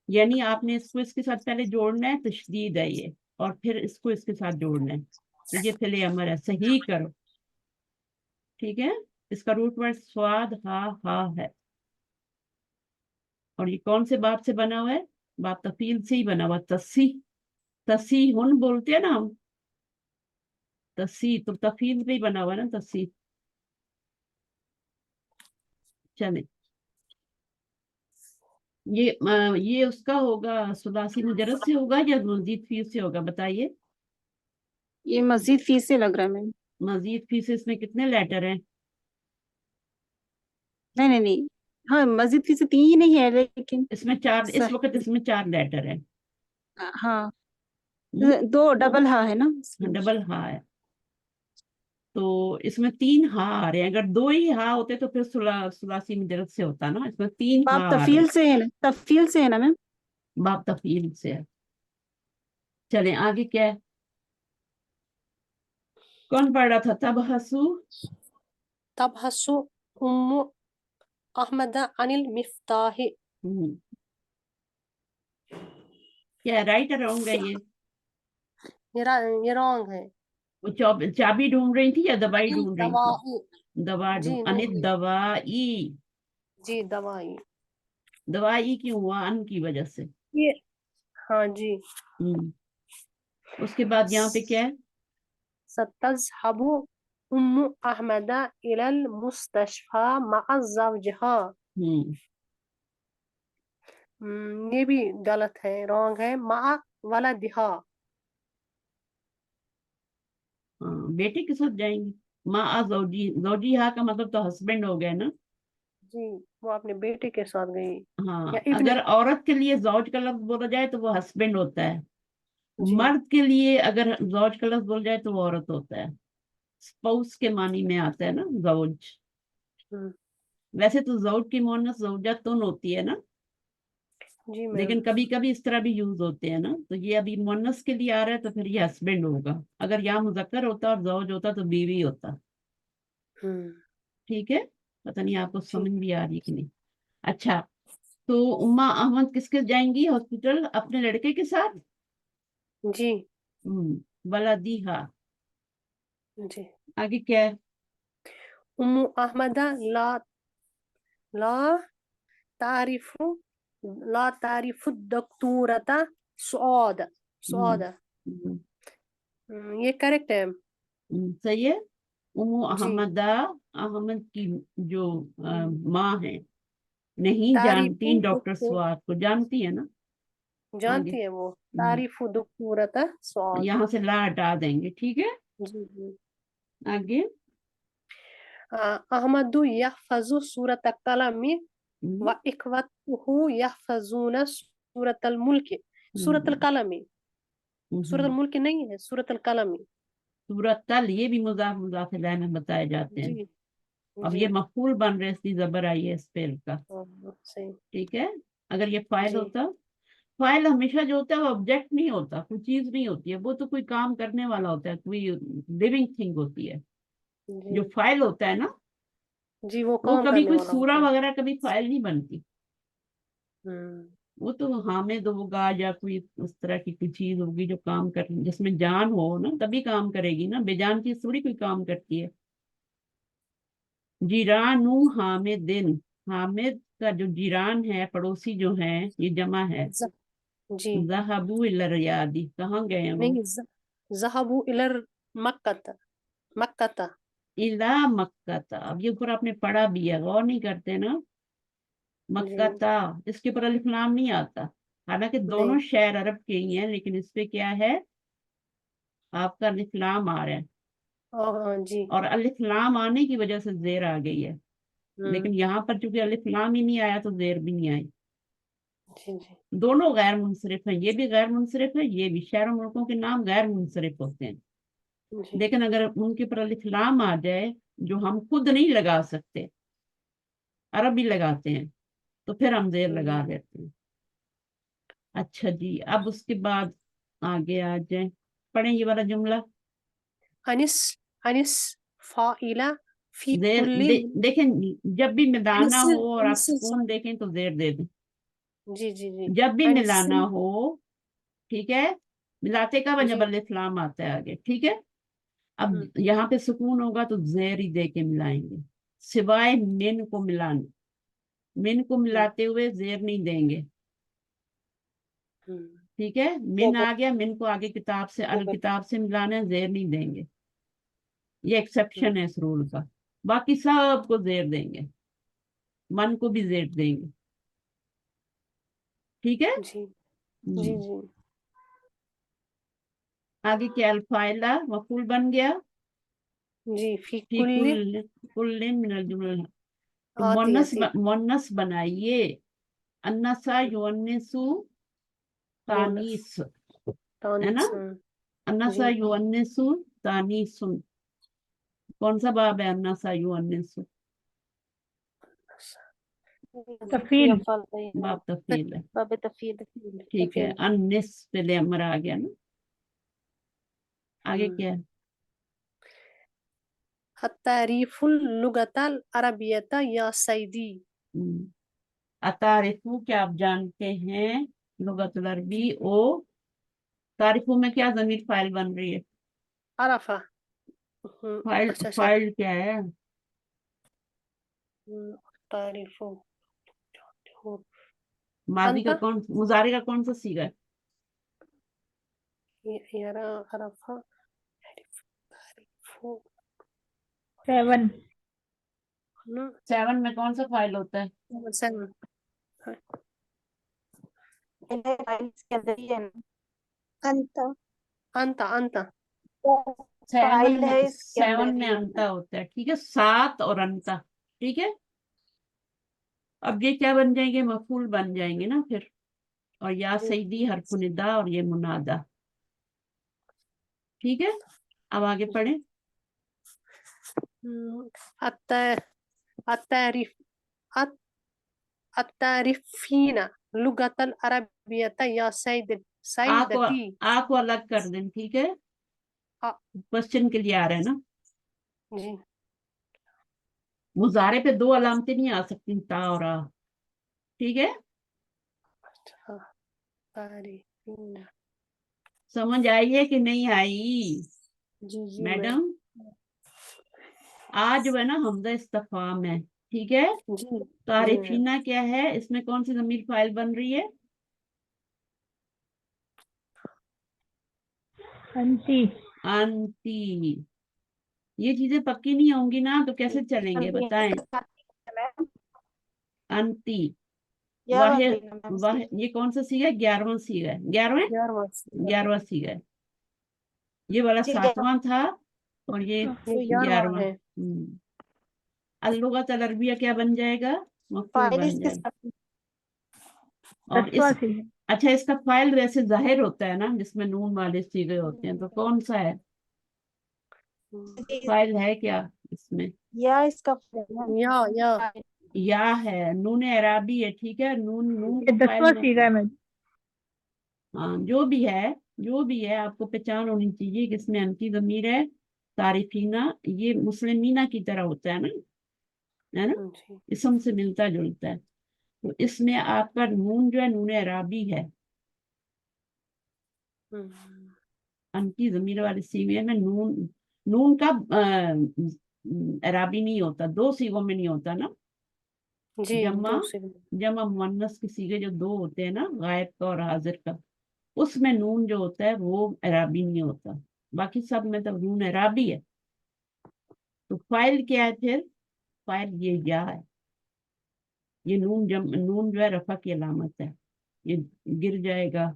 यानी आपने इसको इसके साथ पहले जोड़ना है, तशदीद है ये, और फिर इसको इसके साथ जोड़ना है, तो ये फिले अमर है, सही करो, ठीक है। इसका रूट वर्ड स्वाद हा है, और ये कौन से बाप से बना हुआ है, बाप तफील से ही बना हुआ, तसी, तसी हुन बोलते हैं ना हम, तसी तो तफील से ही बना हुआ है ना, तसी। चले, ये उसका होगा, सुदासी मुजरद से होगा या मजीद फीस से होगा, बताइए। ये मजीद फीस से लग रहा है मैम। मजीद फीस, इसमें कितने लेटर हैं, नहीं नहीं नहीं, हाँ मस्जिद की से 3 ही है लेकिन इसमें 4, इस सही वक्त इसमें 4 लेटर है। हाँ 2 डबल हा है ना इसमें। डबल हा है, तो इसमें 3 हा आ रहे हैं। अगर 2 ही हा होते तो फिर सुलासी मुजरद से होता ना, इसमें 3 हा बाप आ रहे हैं। तफील से है ना, तफील से है ना मैम। बाप तफील से है। चलें आगे क्या है, कौन पढ़ रहा था? तबहसु तबहसु उम्मु अहमद अनिल मिफ्ताह। हम्म, क्या राइट और रॉन्ग है ये? ये रॉन्ग है। वो चाबी ढूंढ रही थी या दवाई अनिल ढूंढ रही थी? दवाई। दवा जी ढूंढ, अनित नहीं, दवाई। जी दवाई। दवाई क्यों हुआ? अन की वजह से। ये हाँ जी। हम्म, उसके बाद यहाँ पे क्या है? सतज़हबु उम्मु अहमद इलल मुस्तशफा मअ ज़ौजहा। हम्म, ये भी गलत है, रॉन्ग है। मअ वलदिहा। हाँ बेटे के साथ जाएंगी। माँ जौजी, जौजी हा का मतलब तो हस्बैंड हो गया ना। जी, वो अपने बेटे के साथ गई। या हाँ, इब्न। अगर औरत के लिए जौज का लफ्ज बोला जाए तो वो हस्बैंड होता है। जी। मर्द के लिए अगर जौज का लफ्ज बोला जाए तो वो औरत होता है। स्पाउस के मानी में आता है ना जौज। हम्म, वैसे तो जौज की मोनस जौजा तुन होती है ना, जी मैम। लेकिन कभी कभी इस तरह भी यूज होते हैं ना। तो ये अभी मोनस के लिए आ रहा है तो फिर ये हस्बैंड होगा। अगर यहाँ मुजक्कर होता और जौज होता तो बीवी होता। हम्म, ठीक है, पता नहीं आपको जी समझ भी आ रही है कि नहीं। अच्छा, तो उम्मा अहमद किसके जाएंगी हॉस्पिटल? अपने लड़के के साथ। जी वलादीहा। जी। आगे क्या है? उम्मु अहमद ला ला तारिफु ला तारिफु दक्तूरता सुआद। हम्म, सुआद। हम्म, ये करेक्ट है। सही है। उम्मू जी। अहमदा, अहमद की जो माँ है, नहीं तारिफु जानती डॉक्टर स्वाद को, जानती है ना। आगे जानती है वो। तारिफु दक्तूरता सुआद। यहाँ से ला हटा देंगे, ठीक है। जी जी। आगे अहमदु यहफजु सूरत कलमी हम्म, व इखवतुहु यहफजून सूरत मुल्क। सूरत हम्म, कलमी। सूरत हम्म। मुल्क नहीं है, सूरत कलमी। सूरत तल, ये भी मुजाफ मुजाफ इलैह में बताए जाते हैं। जी अब जी। ये मफूल बन रहे, इसकी जबर आई है इस फेल का। सही। ठीक है, अगर ये फाइल जी होता, फाइल हमेशा जो होता है वो ऑब्जेक्ट नहीं होता, कोई चीज नहीं होती है, वो तो कोई काम करने वाला होता है, कोई लिविंग थिंग होती है। जी जो फाइल होता है ना, जी, वो वो काम कभी करने कोई वाला सूरा होता है। वगैरह कभी फाइल नहीं बनती। हम्म। वो तो हामिद होगा या कोई उस तरह की कोई चीज होगी जो काम कर, जिसमें जान हो ना तभी काम करेगी ना, बेजान चीज थोड़ी कोई काम करती है। जीरानू हामिदिन, हामिद का जो जीरान है, पड़ोसी जो है, ये जमा है। ज, जी ज़हबू इला रियादी, कहाँ गए हैं वो? नहीं। ज़हबू इलर मक्कत। मक्कत। इला मक्का था। अब ये ऊपर आपने पढ़ा भी है, गौर नहीं करते ना। जी मक्का था, इसके ऊपर अलिफ लाम नहीं आता। हालांकि दोनों नहीं। शहर अरब के ही हैं, लेकिन इस पे क्या है, आपका अलिफ लाम आ रहा है। जी। और अलिफ लाम आने की वजह से जेर आ गई है। हम्म। लेकिन यहाँ पर चूंकि अलिफ लाम ही नहीं आया तो जेर भी नहीं आई। जी जी दोनों गैर मुनसरिफ हैं, ये भी गैर मुनसरिफ है, ये भी। शहरों मुल्कों के नाम गैर मुनसरिफ होते हैं। जी। लेकिन अगर उनके ऊपर अलिफ लाम आ जाए, जो हम खुद नहीं लगा सकते, अरब भी लगाते हैं, तो फिर हम जेर लगा हम्म। देते हैं। अच्छा जी, अब उसके बाद आगे आ जाए, पढ़ें ये वाला जुमला। अनिस अनिस फाइला फी जेर कुल्ली देखें, जब भी मिलाना अनिस हो और आप अनिस सुकून देखें तो जेर दे दें। जी जी जी। जब भी अनिस मिलाना हो, ठीक है, मिलाते का जब जी। अलिफ लाम आता है आगे, ठीक है। अब हम्म। यहाँ पे सुकून होगा तो जेर ही दे के मिलाएंगे, सिवाय मिन को मिलाने। मिन को हम्म। मिलाते हुए जेर नहीं देंगे। हम्म। ठीक है, मिन आ गया, मिन को आगे किताब से, अल किताब से मिलाना है, जेर नहीं देंगे। ये हम्म। एक्सेप्शन है इस रूल का। बाकी सबको जेर देंगे, मन को भी जेर देंगे। ठीक है। जी जी हम्म, जी आगे क्या? अल्फाइला मफूल बन गया। जी। फी फी कुल्ली कुल, कुल्लिन मिनल जुमल। तो आती मोनस आती मोनस बनाइए, अन्नसा युअन्निसु तानीस, है ना, तानीस अन्नसा जी युअन्निसु तानीसुन। कौन सा बाब है अन्नसा युअन्निसु? तफील बाब तफील है, बाबे तफील ठीक है। अन्निस पहले अमर आ गया ना, आगे क्या है? अतारीफुल लुगतल अरबियता या सईदी। अतारिफू, क्या आप जानते हैं लुगतुल अरबी ओ? तारिफू में क्या ज़मीर फाइल बन रही है? अरफा फाइल अच्छा अच्छा फाइल क्या है? तारीफो माजी का अंता कौन, मुजारे का कौन सा सीगा है? यारा अरफा तारीफो 7 ना 7 में कौन सा फाइल होता है? 7 इसके अंदर ही है ना अंत अंता अंता फाइल है इसके 7 अंदर में ही अंता होता है, ठीक है, 7 और अंता, ठीक है। अब ये क्या बन जाएंगे? मफूल बन जाएंगे ना फिर। और या सईदी हरफ निदा और ये मुनादा, ठीक है। अब आगे पढ़े। التعريف التعرفين لغة العربية يا سيدتي आ को अलग कर दें, ठीक है, आ, क्वेश्चन के लिए आ रहा है ना। जी मुजारे पे 2 अलामतें नहीं आ सकती, ता और आ, ठीक है। अच्छा तारीफीन समझ आई है कि नहीं आई जी जी मैडम? आ जो है ना हमजा इस्तफाम है, ठीक है। जी जी तारीफीना क्या है? इसमें कौन सी ज़मीर फाइल बन रही है? अंती अंती। ये चीजें पक्की नहीं होंगी ना तो कैसे चलेंगे बताएं? अंती या वाह वाकई ना मैम वाह, इसकी ये कौन सा सीगा है? 11वां सीगा है, 11वें 11वां सीगा है। ये वाला जी 7वां था और ये ये 11वां 11वां। है अल-लुग़त अल-अरबिया क्या बन जाएगा? मफूल फाइल बन इसके जाएगा। साथ और इस 10वां सी है अच्छा, इसका फाइल वैसे जाहिर होता है ना जिसमें नून वाले सीगे होते हैं, तो कौन सा है फाइल? है क्या इसमें? या इसका या या है, नून एराबी है, ठीक है। नून नून ये को 10वां फाइल, सीगा है मैं हाँ जो भी है, जो भी है, आपको पहचान होनी चाहिए कि इसमें अंकी ज़मीर है। तारिफीना ये मुस्लिमीना की तरह होता है ना, है ना, जी इसम से मिलता जुलता है। तो इसमें आपका नून जो है नून अराबी है, अंकी ज़मीर वाले सीगे में नून, नून का अराबी नहीं होता, 2 सीगों में नहीं होता ना। जी जमा दो से जमा मुअन्नस के सीगे जो 2 होते हैं ना, गायब का और हाजिर का, उसमें नून जो होता है वो अराबी नहीं होता। बाकी सब में तो नून अराबी है। तो फाइल क्या है फिर? फाइल ये या है, ये नून जो है रफा की अलामत है। ये गिर जाएगा,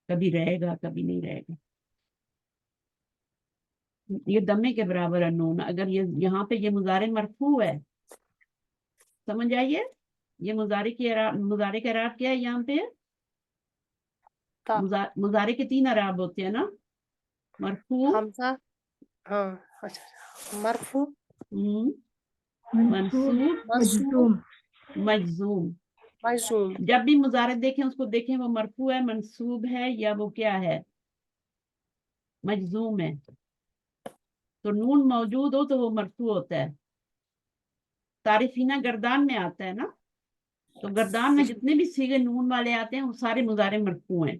कभी रहेगा कभी नहीं रहेगा। ये दमे के बराबर है नून। अगर ये यहाँ पे ये मुजारे मरफू है, समझ आइए, ये मुजारे का इराब क्या है यहाँ पे? ता मुजारे के 3 अराब होते हैं ना, मरफू, हमजा हाँ अच्छा मरफू मंसूब मंसूब, मंसूब मजजूम मजजूम। मजूम जब भी मुजारे देखें उसको देखें वो मरफू है, मंसूब है, या वो क्या है, मजजूम है। तो नून मौजूद हो तो वो मरफू होता है। तारिफीना गर्दान में आता है ना, तो गर्दान में जितने भी सीगे नून वाले आते हैं वो सारे मुजारे मरफू हैं,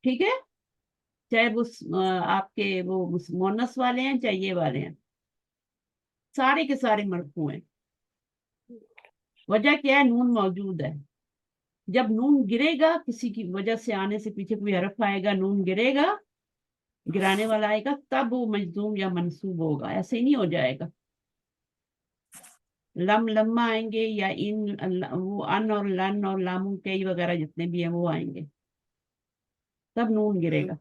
ठीक है। चाहे वो आपके वो मुअन्नस वाले हैं चाहे ये वाले हैं, सारे के सारे मरफू हैं। वजह क्या है? नून मौजूद है। जब नून गिरेगा, किसी की वजह से आने से पीछे कोई हरफ आएगा, नून गिरेगा, गिराने वाला आएगा, तब वो मजदूम या मंसूब होगा, ऐसे ही नहीं हो जाएगा। लम लम्मा आएंगे या इन वो अन और लन और लामू कई वगैरह जितने भी हैं वो आएंगे, तब नून गिरेगा।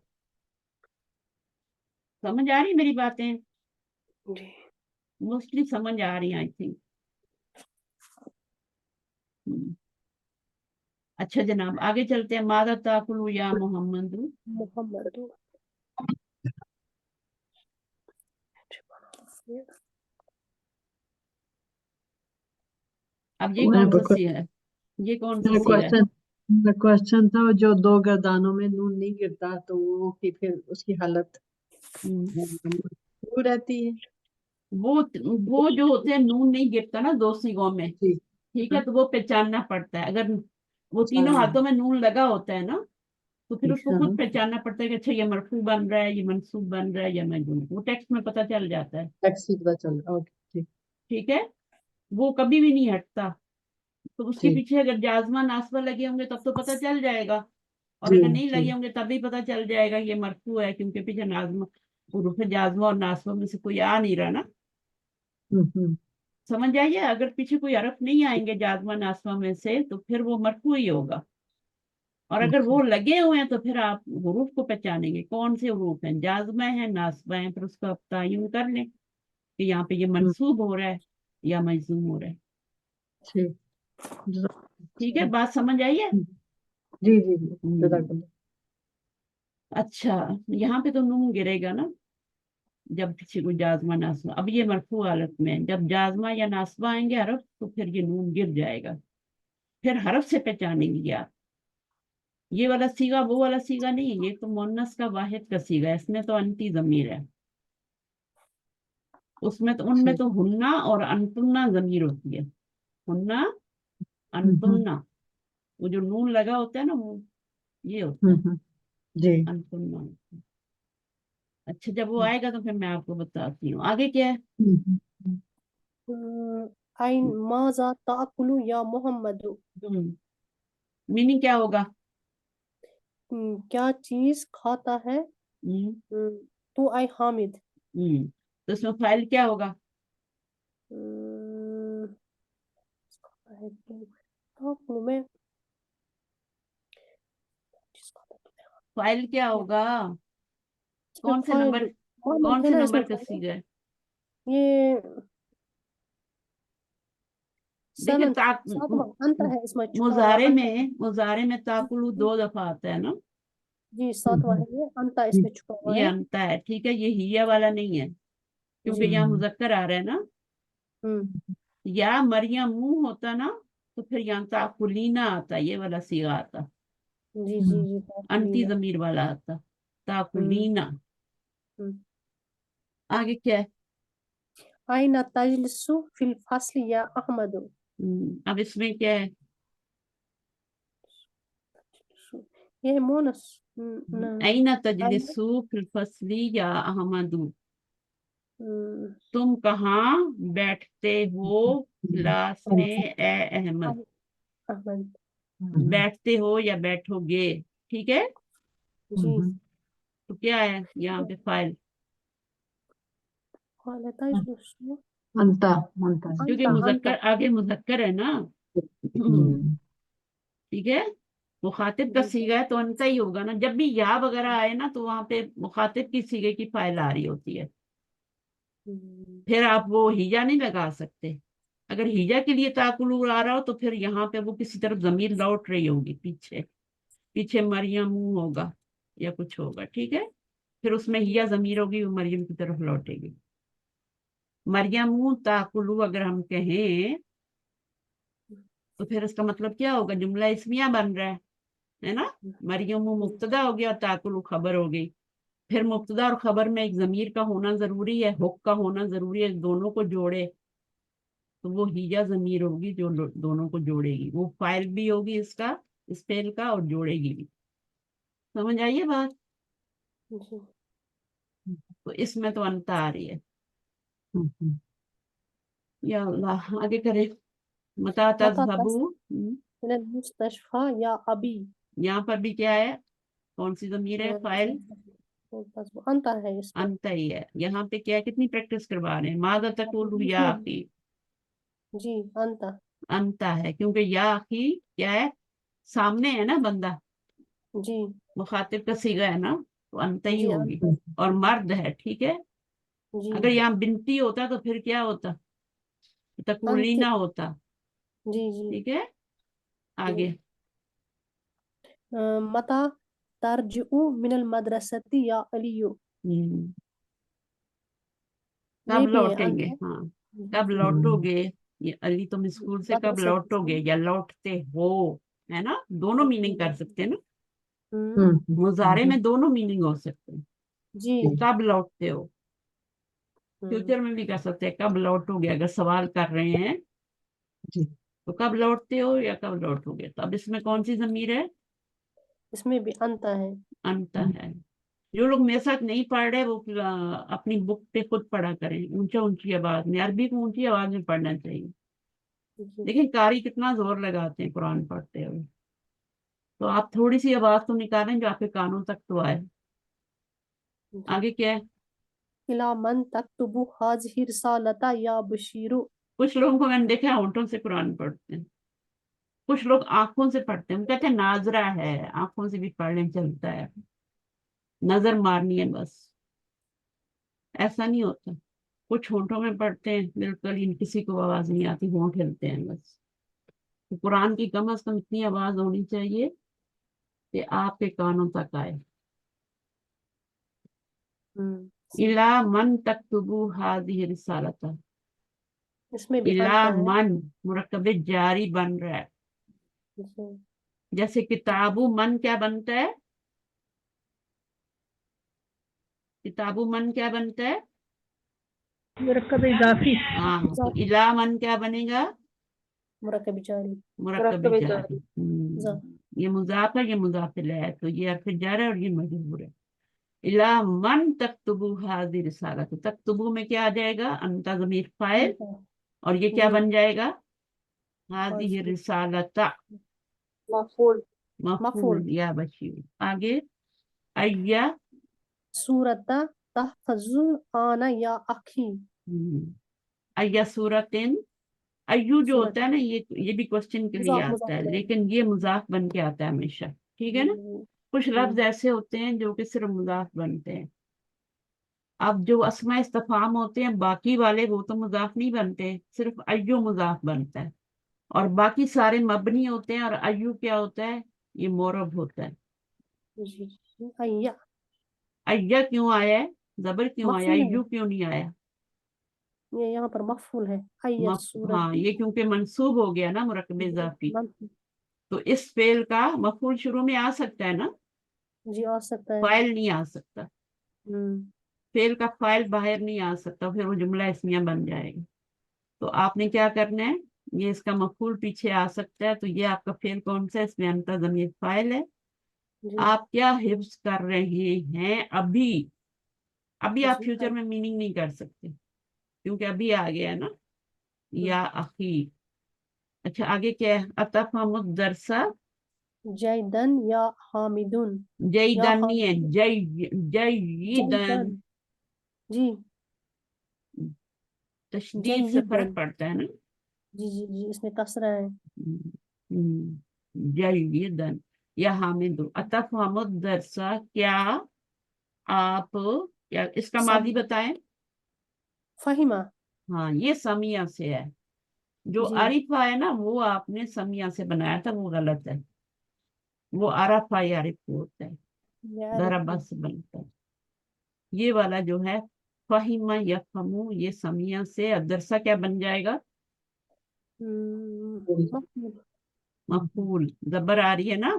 समझ आ रही मेरी बातें? जी मोस्टली समझ आ रही आई थिंक। अच्छा जनाब, आगे चलते हैं। मादा ताकुलु या मोहम्मद। मोहम्मद। अब ये मेरा कौन सा सीगा है? ये कौन सा सीगा है? मेरा क्वेश्चन था, जो दो गर्दानों में नून नहीं गिरता तो वो की फिर उसकी हालत वो रहती है। वो जो होते हैं, नून नहीं गिरता ना दो सीगों में, जी। ठीक है, तो वो पहचानना पड़ता है। अगर वो तीनों हाथों में नून लगा होता है ना, तो फिर उसको खुद पहचानना पड़ता है कि अच्छा ये मरफू बन रहा है, ये मंसूब बन रहा है या मजरूर। वो टेक्स्ट में पता चल जाता है, टैक्सी पता चल रहा। ओके ठीक। ठीक है। वो कभी भी नहीं हटता। तो उसके जी पीछे अगर जाजमा नासबा लगे होंगे तब तो पता चल जाएगा, और जी अगर नहीं जी। लगे होंगे तब भी पता चल जाएगा ये मरफू है, क्योंकि पीछे नाजमा, उरूफ जाजमा और नासबा में से कोई आ नहीं रहा ना। हम्म। समझ आइए, अगर पीछे कोई हरफ नहीं आएंगे जाजमा नासबा में से तो फिर वो मरफू ही होगा। और अगर अच्छा। वो लगे हुए हैं तो फिर आप हुरूफ को पहचानेंगे कौन से हुरूफ हैं, जाजमा है नासबा है, फिर उसका आप तयन कर लें कि यहाँ पे ये मंसूब हो रहा है या मजजूम हो रहा है। ठीक। ठीक है, बात समझ आई है? जी जी जी। हम्म, जज़ाकल्लाह। अच्छा, यहाँ पे तो नून गिरेगा ना जब किसी को जाजमा नासबा। अब ये मरफू हालत में है, जब जाजमा या नासबा आएंगे हरफ तो फिर ये नून गिर जाएगा। फिर हरफ से पहचानेंगे आप। ये वाला सीगा वो वाला सीगा नहीं है, ये तो मुन्नस का वाहिद का सीगा है, इसमें तो अंती जमीर है। उसमें तो, उनमें ठीक। तो हुन्ना और अंतुन्ना जमीर होती है। हुन्ना, अंतुन्ना, वो जो नून लगा होता है ना, वो ये होता है हम्म। जी। अंतुन्ना। अच्छा, जब वो आएगा तो फिर मैं आपको बताती हूँ आगे क्या है। हम्म। आइन माजा ताकुलु या मोहम्मद। मीनिंग क्या होगा? क्या चीज खाता है हम्म, तू आई हामिद। तो इसमें फाइल क्या होगा? ताकुलु में फाइल क्या होगा? इसमें कौन से फाइल नंबर, मोहम्मद कौन है से ना इसमें नंबर का फाइल। सीगा है? ये देखिए, 7 सातवां अंतर है इसमें छुपा हुआ मुजारे अंतर। में, मुजारे में ताकुलू 2 दफा आता है ना। जी 7वां है ये अंतर इसमें छुपा हुआ ये है। अंता है, ठीक है, ये हिया वाला नहीं है, क्योंकि जी। यहाँ मुजक्कर आ रहा है ना। हम्म। या मरियम मुंह होता ना, तो फिर यहाँ ताकुलीना आता, ये वाला सीगा आता, जी जी जी अंती ताकुलीना। जमीर वाला आता, हम्म। ताकुलीना। हम्म। आगे क्या है? आइना तजलिसु फिल फस्ल या अहमद। अब इसमें क्या है? ये है मोनस। ऐना आइना। तजलिसु फिल फसली या अहमदू। हम्म, तुम कहाँ बैठते हो क्लास में ए अहमद। अहमद। बैठते हो या बैठोगे, ठीक है। जी। तो क्या है यहाँ पे फाइल? قال تجلس अंता अंता। क्योंकि أنت मुजक्कर أنت आगे मुजक्कर है ना। हम्म। ठीक है, मुखातिब का जी सीगा है तो अंता ही होगा ना। जब भी या वगैरह आए ना तो वहां पे मुखातिब की सीगे की फाइल आ रही होती है। फिर आप वो हीजा नहीं लगा सकते। अगर हीजा के लिए ताकुल आ रहा हो तो फिर यहाँ पे वो किसी तरफ जमीर लौट रही होगी पीछे, पीछे मरियम होगा या कुछ होगा, ठीक है। फिर उसमें हिया जमीर होगी, वो मरियम की तरफ लौटेगी। मरियम ताकुलू अगर हम कहें तो फिर इसका मतलब क्या होगा? जुमला इसमिया बन रहा है ना। मरियम मुब्तदा हो गया, ताकुलू खबर हो गई। फिर मुब्तदा और खबर में एक जमीर का होना जरूरी है, हुक का होना जरूरी है, दोनों को जोड़े तो वो हीजा जमीर होगी जो दोनों को जोड़ेगी। वो फाइल भी होगी इसका, इस फेल का, और जोड़ेगी भी। समझ आइए बात? जी। तो इसमें तो अंतर आ रही है। हम्म। या अल्लाह, आगे करे। मता मता तज़हबू। इलल मुस्तशफा या अबी। यहाँ पर भी क्या है? कौन सी जमीर है? फाइल अंतर है इसमें। अंत ही है। यहाँ पे क्या है? कितनी प्रैक्टिस करवा रहे हैं। मादा तकुल या आखी, जी अंतर। अंता है, क्योंकि या आखी क्या है? सामने है ना बंदा, जी मुखातिब का सीगा है ना, तो अंत ही जी होगी। अंतर। और मर्द है, ठीक है। जी अगर यहाँ बिनती होता तो फिर क्या होता? अंत। तकुलीना होता, जी जी ठीक है। آگے متا ترجعو من المدرستی یا علیو، کب یہ بھی ہے لوٹیں گے؟ ہاں کب لوٹو گے؟ یہ علی تم اسکول سے کب لوٹو گے یا لوٹتے ہو، ہے نا، دونوں میننگ کر سکتے ہیں نا، مضارع میں دونوں میننگ ہو سکتے ہیں، جی کب لوٹتے ہو، فیوچر میں بھی کر سکتے ہیں کب لوٹو گے، اگر سوال کر رہے ہیں جی تو کب لوٹتے ہو یا کب لوٹو گے، تو اب اس میں کون سی ضمیر ہے؟ اس میں بھی انتا ہے. انت ہے. جو لوگ میرے ساتھ نہیں پڑھ رہے وہ اپنی بک پہ خود پڑھا کریں اونچی آواز میں، عربی کو اونچی آواز میں پڑھنا چاہیے. جی. دیکھیں قاری کتنا زور لگاتے ہیں قرآن پڑھتے ہوئے، تو آپ تھوڑی سی آواز تو نکالیں جو آپ کے کانوں تک تو آئے. آگے کیا ہے؟ الا من تکتبو حاضہ رسالتا یا بشیرو. کچھ لوگوں کو میں نے دیکھا ہونٹوں سے قرآن پڑھتے ہیں، کچھ لوگ آنکھوں سے پڑھتے ہیں، وہ کہتے ہیں ناظرہ ہے، آنکھوں سے بھی پڑھنے چلتا ہے، نظر مارنی ہے بس. ایسا نہیں ہوتا، کچھ ہونٹوں میں پڑھتے ہیں بالکل کسی کو آواز نہیں آتی، ہونٹ ہلتے ہیں بس. تو قرآن کی کم از کم اتنی آواز ہونی چاہیے کہ آپ کے کانوں تک آئے. الا من تکتبو هذه رسالتا، اس میں بھی الا انتا ہے. من مرکب جاری بن رہا ہے. جی. جیسے کتابو من کیا بنتا ہے؟ کتابو من کیا بنتا ہے؟ مرکب اضافی. ہاں تو الا من کیا بنے گا؟ مرکب جاری. مرکب جاری. ز. یہ مضاف ہے، یہ مضاف الیہ ہے، تو یہ حرف جر ہے اور یہ مجرور ہے. الا من تکتبو هذه رسالت، تکتبو میں کیا آ جائے گا؟ انت ضمیر فاعل، اور یہ کیا جی. بن جائے گا؟ هذه رسالت مفعول. مفعول یا بشیر. آگے ایا سورتا تحفظ آنا یا اخی. ایا سورتن، ایو جو سورت ہوتا ہے نا یہ بھی کوشچن کے لیے مضاف آتا ہے، مضاف لیکن یہ مضاف بن کے آتا ہے ہمیشہ، ٹھیک ہے نا. کچھ لفظ ایسے ہوتے ہیں جو کہ صرف مضاف بنتے ہیں. اب جو اسماء استفہام ہوتے ہیں باقی والے وہ تو مضاف نہیں بنتے، صرف ایو مضاف بنتا ہے، اور باقی سارے مبنی ہوتے ہیں. اور ایو کیا ہوتا ہے؟ یہ مورب ہوتا ہے. جی. ایا ایا کیوں آیا ہے؟ زبر کیوں آیا؟ مفعول ہے. ایو کیوں نہیں آیا؟ یہ یہاں پر مفعول ہے. ایا سورت. ہاں یہ کیونکہ منصوب ہو گیا نا مرکب اضافی، تو اس فعل کا مفعول شروع میں آ سکتا ہے نا، جی آ سکتا ہے. فاعل نہیں آ سکتا، فعل کا فاعل باہر نہیں آ سکتا، پھر وہ جملہ اسمیہ بن جائے گا. تو آپ نے کیا کرنا ہے، یہ اس کا مفعول پیچھے آ سکتا ہے، تو یہ آپ کا فعل کون سا ہے؟ اس میں انت ضمیر فاعل ہے. جی. آپ کیا حفظ کر رہے ہیں؟ ابھی آپ جی. فیوچر میں میننگ نہیں کر سکتے کیونکہ ابھی آ گیا ہے نا، یا اخی. اچھا آگے کیا ہے؟ اتفہم الدرسہ جیدن یا حامدن. جیدن نہیں ہے، جیدن، جی. تشدید سے فرق پڑتا ہے نا. جی جی جی اس میں کسرہ ہے. جیدن یا حامد. اتفہم الدرسہ، کیا آپ، کیا اس کا ماضی بتائیں؟ فہمہ. ہاں یہ سمیہ سے ہے، جو جی. عارفہ ہے نا وہ آپ نے سمیہ سے بنایا تھا، وہ غلط ہے. وہ عرفہ یعرف ہوتا ہے، ضربہ سے بنتا ہے. یہ والا جو ہے فہمہ یفہمو، یہ سمیہ سے. الدرسہ کیا بن جائے گا؟ مفعول. زبر آ رہی ہے نا،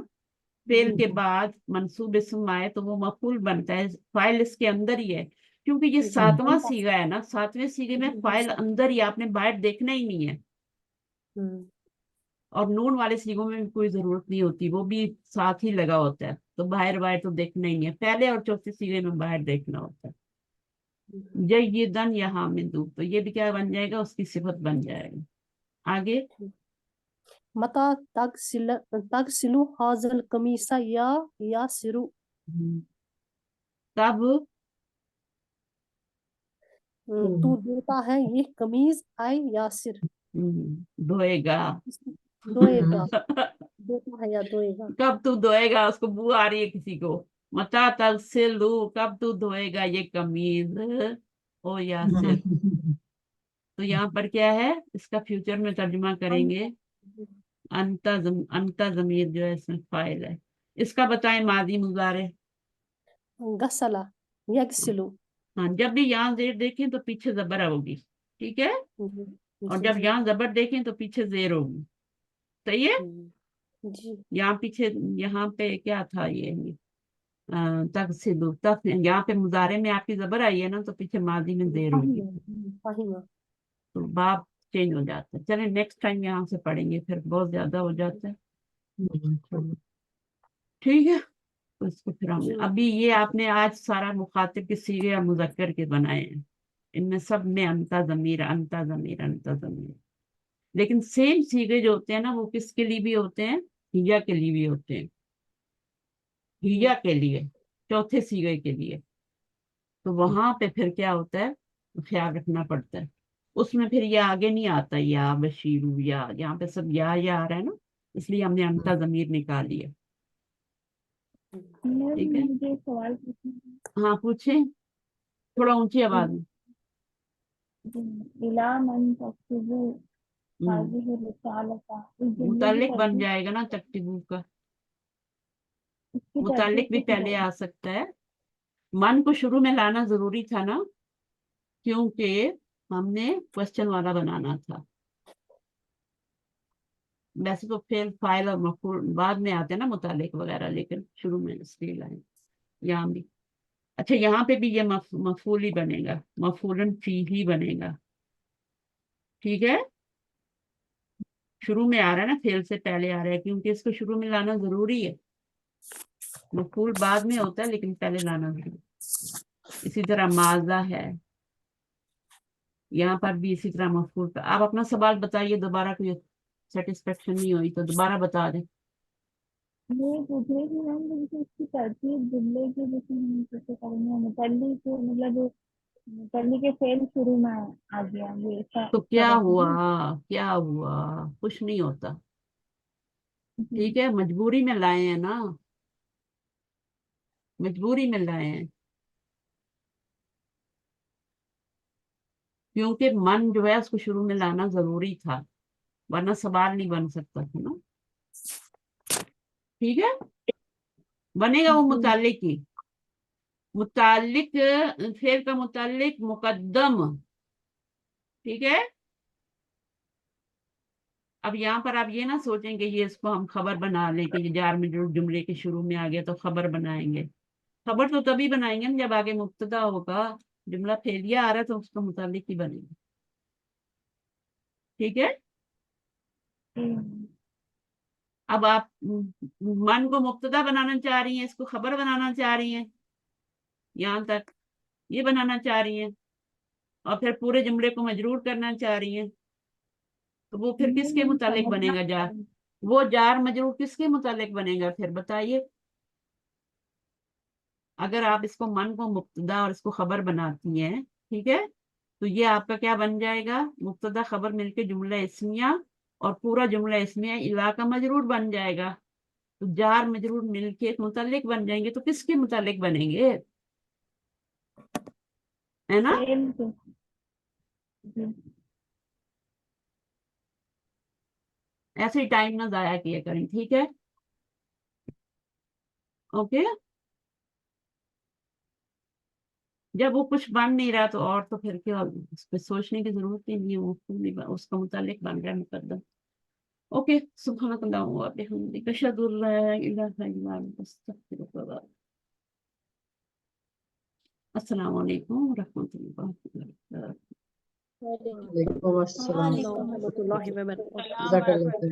فعل کے بعد منصوب اسم آئے تو وہ مفعول بنتا ہے، فاعل اس کے اندر ہی ہے، کیونکہ یہ ساتواں سیغہ ہے نا. ساتویں سیغے میں فاعل اندر ہی، آپ نے باہر دیکھنا ہی نہیں ہے. اور نون والے سیغوں میں بھی کوئی ضرورت نہیں ہوتی، وہ بھی ساتھ ہی لگا ہوتا ہے، تو باہر تو دیکھنا ہی نہیں ہے. پہلے اور چوتھے سیغے میں باہر دیکھنا ہوتا ہے. جیدن یا حامدو، تو یہ بھی کیا بن جائے گا؟ اس کی صفت بن جائے گا. آگے متا تغسلو حاضل قمیصہ یا یاسرو. کب تو دھوتا ہے یہ قمیض، اے یاسر. دھوئے گا. دھوئے گا. دھوتا ہے یا دھوئے گا. کب تو دھوئے گا؟ اس کو بو آ رہی ہے کسی کو. متا تغسلو، کب تو دھوئے گا یہ قمیض، او یاسر. تو یہاں پر کیا ہے؟ اس کا فیوچر میں ترجمہ کریں گے، अंता ज़मीर जो है इसमें फाइल है। इसका बताएं मादी मुजारे। गसला यगसिलु। हाँ, जब भी यहाँ जेर देखें तो पीछे जबर होगी, ठीक है, और जब यहाँ जबर देखें तो पीछे जेर होगी, सही है। जी यहाँ पीछे, यहाँ पे क्या था ये तगसिलु, तक यहाँ पे मुजारे में आपकी जबर आई है ना, तो पीछे मादी में जेर होगी, फाहिमा। तो बाप चेंज हो जाता है। चलें नेक्स्ट टाइम यहाँ से पढ़ेंगे, फिर बहुत ज्यादा हो जाता है, ठीक है। तो इसको फिर हमने अभी ये आपने आज सारा मुखातिब के सीगे या मुजक्कर के बनाए हैं, इनमें सब में अंता ज़मीर अंता ज़मीर अंता ज़मीर। लेकिन सेम सीगे जो होते हैं ना, वो किसके लिए भी होते हैं, हिया के लिए भी होते हैं, हिया के लिए, चौथे सीगे के लिए। तो वहां पे फिर क्या होता है, ख्याल रखना पड़ता है। उसमें फिर ये आगे नहीं आता, या बशीरू, या यहाँ पे सब या आ रहा है ना, इसलिए हमने अंता ज़मीर निकाली है, मैम ठीक है। मुझे सवाल पूछना हाँ पूछे, थोड़ा ऊंची आवाज में। है। इला मन तक्तुबु हाज़िहि रिसालता, इस जुमले की मुतालिक बन तरतीब, जाएगा ना तक्तिबू का, इसकी मुतालिक तरतीब भी कैसे पहले करें? आ सकता है। मन को शुरू में लाना जरूरी था ना, क्योंकि हमने क्वेश्चन वाला बनाना था। वैसे तो फेल फाइल और मफूल बाद में आते हैं ना, मुतालिक वगैरह, लेकिन शुरू में इसलिए लाए यहाँ भी। अच्छा, यहाँ पे भी ये मफूल ही बनेगा, मफूलन फी ही बनेगा, ठीक है। शुरू में आ रहा है ना, फेल से पहले आ रहा है, क्योंकि इसको शुरू में लाना जरूरी है। मफूल बाद में होता है, लेकिन पहले लाना जरूरी। इसी तरह माजा है, यहाँ पर भी इसी तरह मफूल का। आप अपना सवाल बताइए, दोबारा कोई सेटिस्फेक्शन नहीं हुई तो दोबारा बता दें। ये पूछ रही थी मैम, जैसे इसकी तरतीब जुमले की, जैसे हम कैसे करेंगे, मुतल्ली को मतलब मुतल्ली के फेल शुरू में आ गया, ये ऐसा तो ऐसा क्या करते हुआ, हैं क्या हुआ, कुछ नहीं होता, ना? ठीक है। मजबूरी में लाए हैं ना, मजबूरी में लाए हैं, क्योंकि मन जो है उसको शुरू में लाना जरूरी था, वरना सवाल नहीं बन सकता था ना, ठीक है। बनेगा वो मुतालिक ही, मुतालिक, फेल का मुतालिक मुकद्दम, ठीक है। अब यहाँ पर आप ये ना सोचेंगे ये इसको हम खबर बना लें कि ये जार में जो जुमले के शुरू में आ गया तो खबर बनाएंगे। खबर तो तभी बनाएंगे ना जब आगे मुब्तदा होगा, जुमला फेलिया आ रहा है तो उसका मुतालिक ही बनेगा, ठीक है। अब आप मन को मुब्तदा बनाना चाह रही हैं, इसको खबर बनाना चाह रही हैं, यहाँ तक ये बनाना चाह रही हैं, और फिर पूरे जुमले को मजरूर करना चाह रही हैं, तो वो फिर किसके मैम मुतालिक समझना बनेगा जार, वो जार मजरूर किसके मुतालिक बनेगा फिर बताइए। अगर आप इसको मन को मुब्तदा और इसको खबर बनाती हैं, ठीक है, तो ये आपका क्या बन जाएगा, मुब्तदा खबर मिलके जुमला इस्मिया, और पूरा जुमला इस्मिया इलाका मजरूर बन जाएगा। तो जार मजरूर मिलके मुतालिक बन जाएंगे, तो किसके मुतालिक बनेंगे, है ना। फेल के जी। ऐसे ही टाइम ना जाया किया करें, ठीक है, ओके। जब वो कुछ बन नहीं रहा तो और तो फिर क्या, उस पर सोचने की जरूरत ही नहीं है, वो उसका मुतालिक बन रहा है मुकद्दम, ओके। सुब्हानकल्लाह व बिहम्दिक, अशहदु अल्ला इलाहा इल्ला अंत, अस्तगफिरुका व अतूबु। अस्सलाम वालेकुम व रहमतुल्लाहि व बरकातहू। वालेकुम अस्सलाम। वालेकुम अस्सलाम। जज़ाकल्लाह खैर।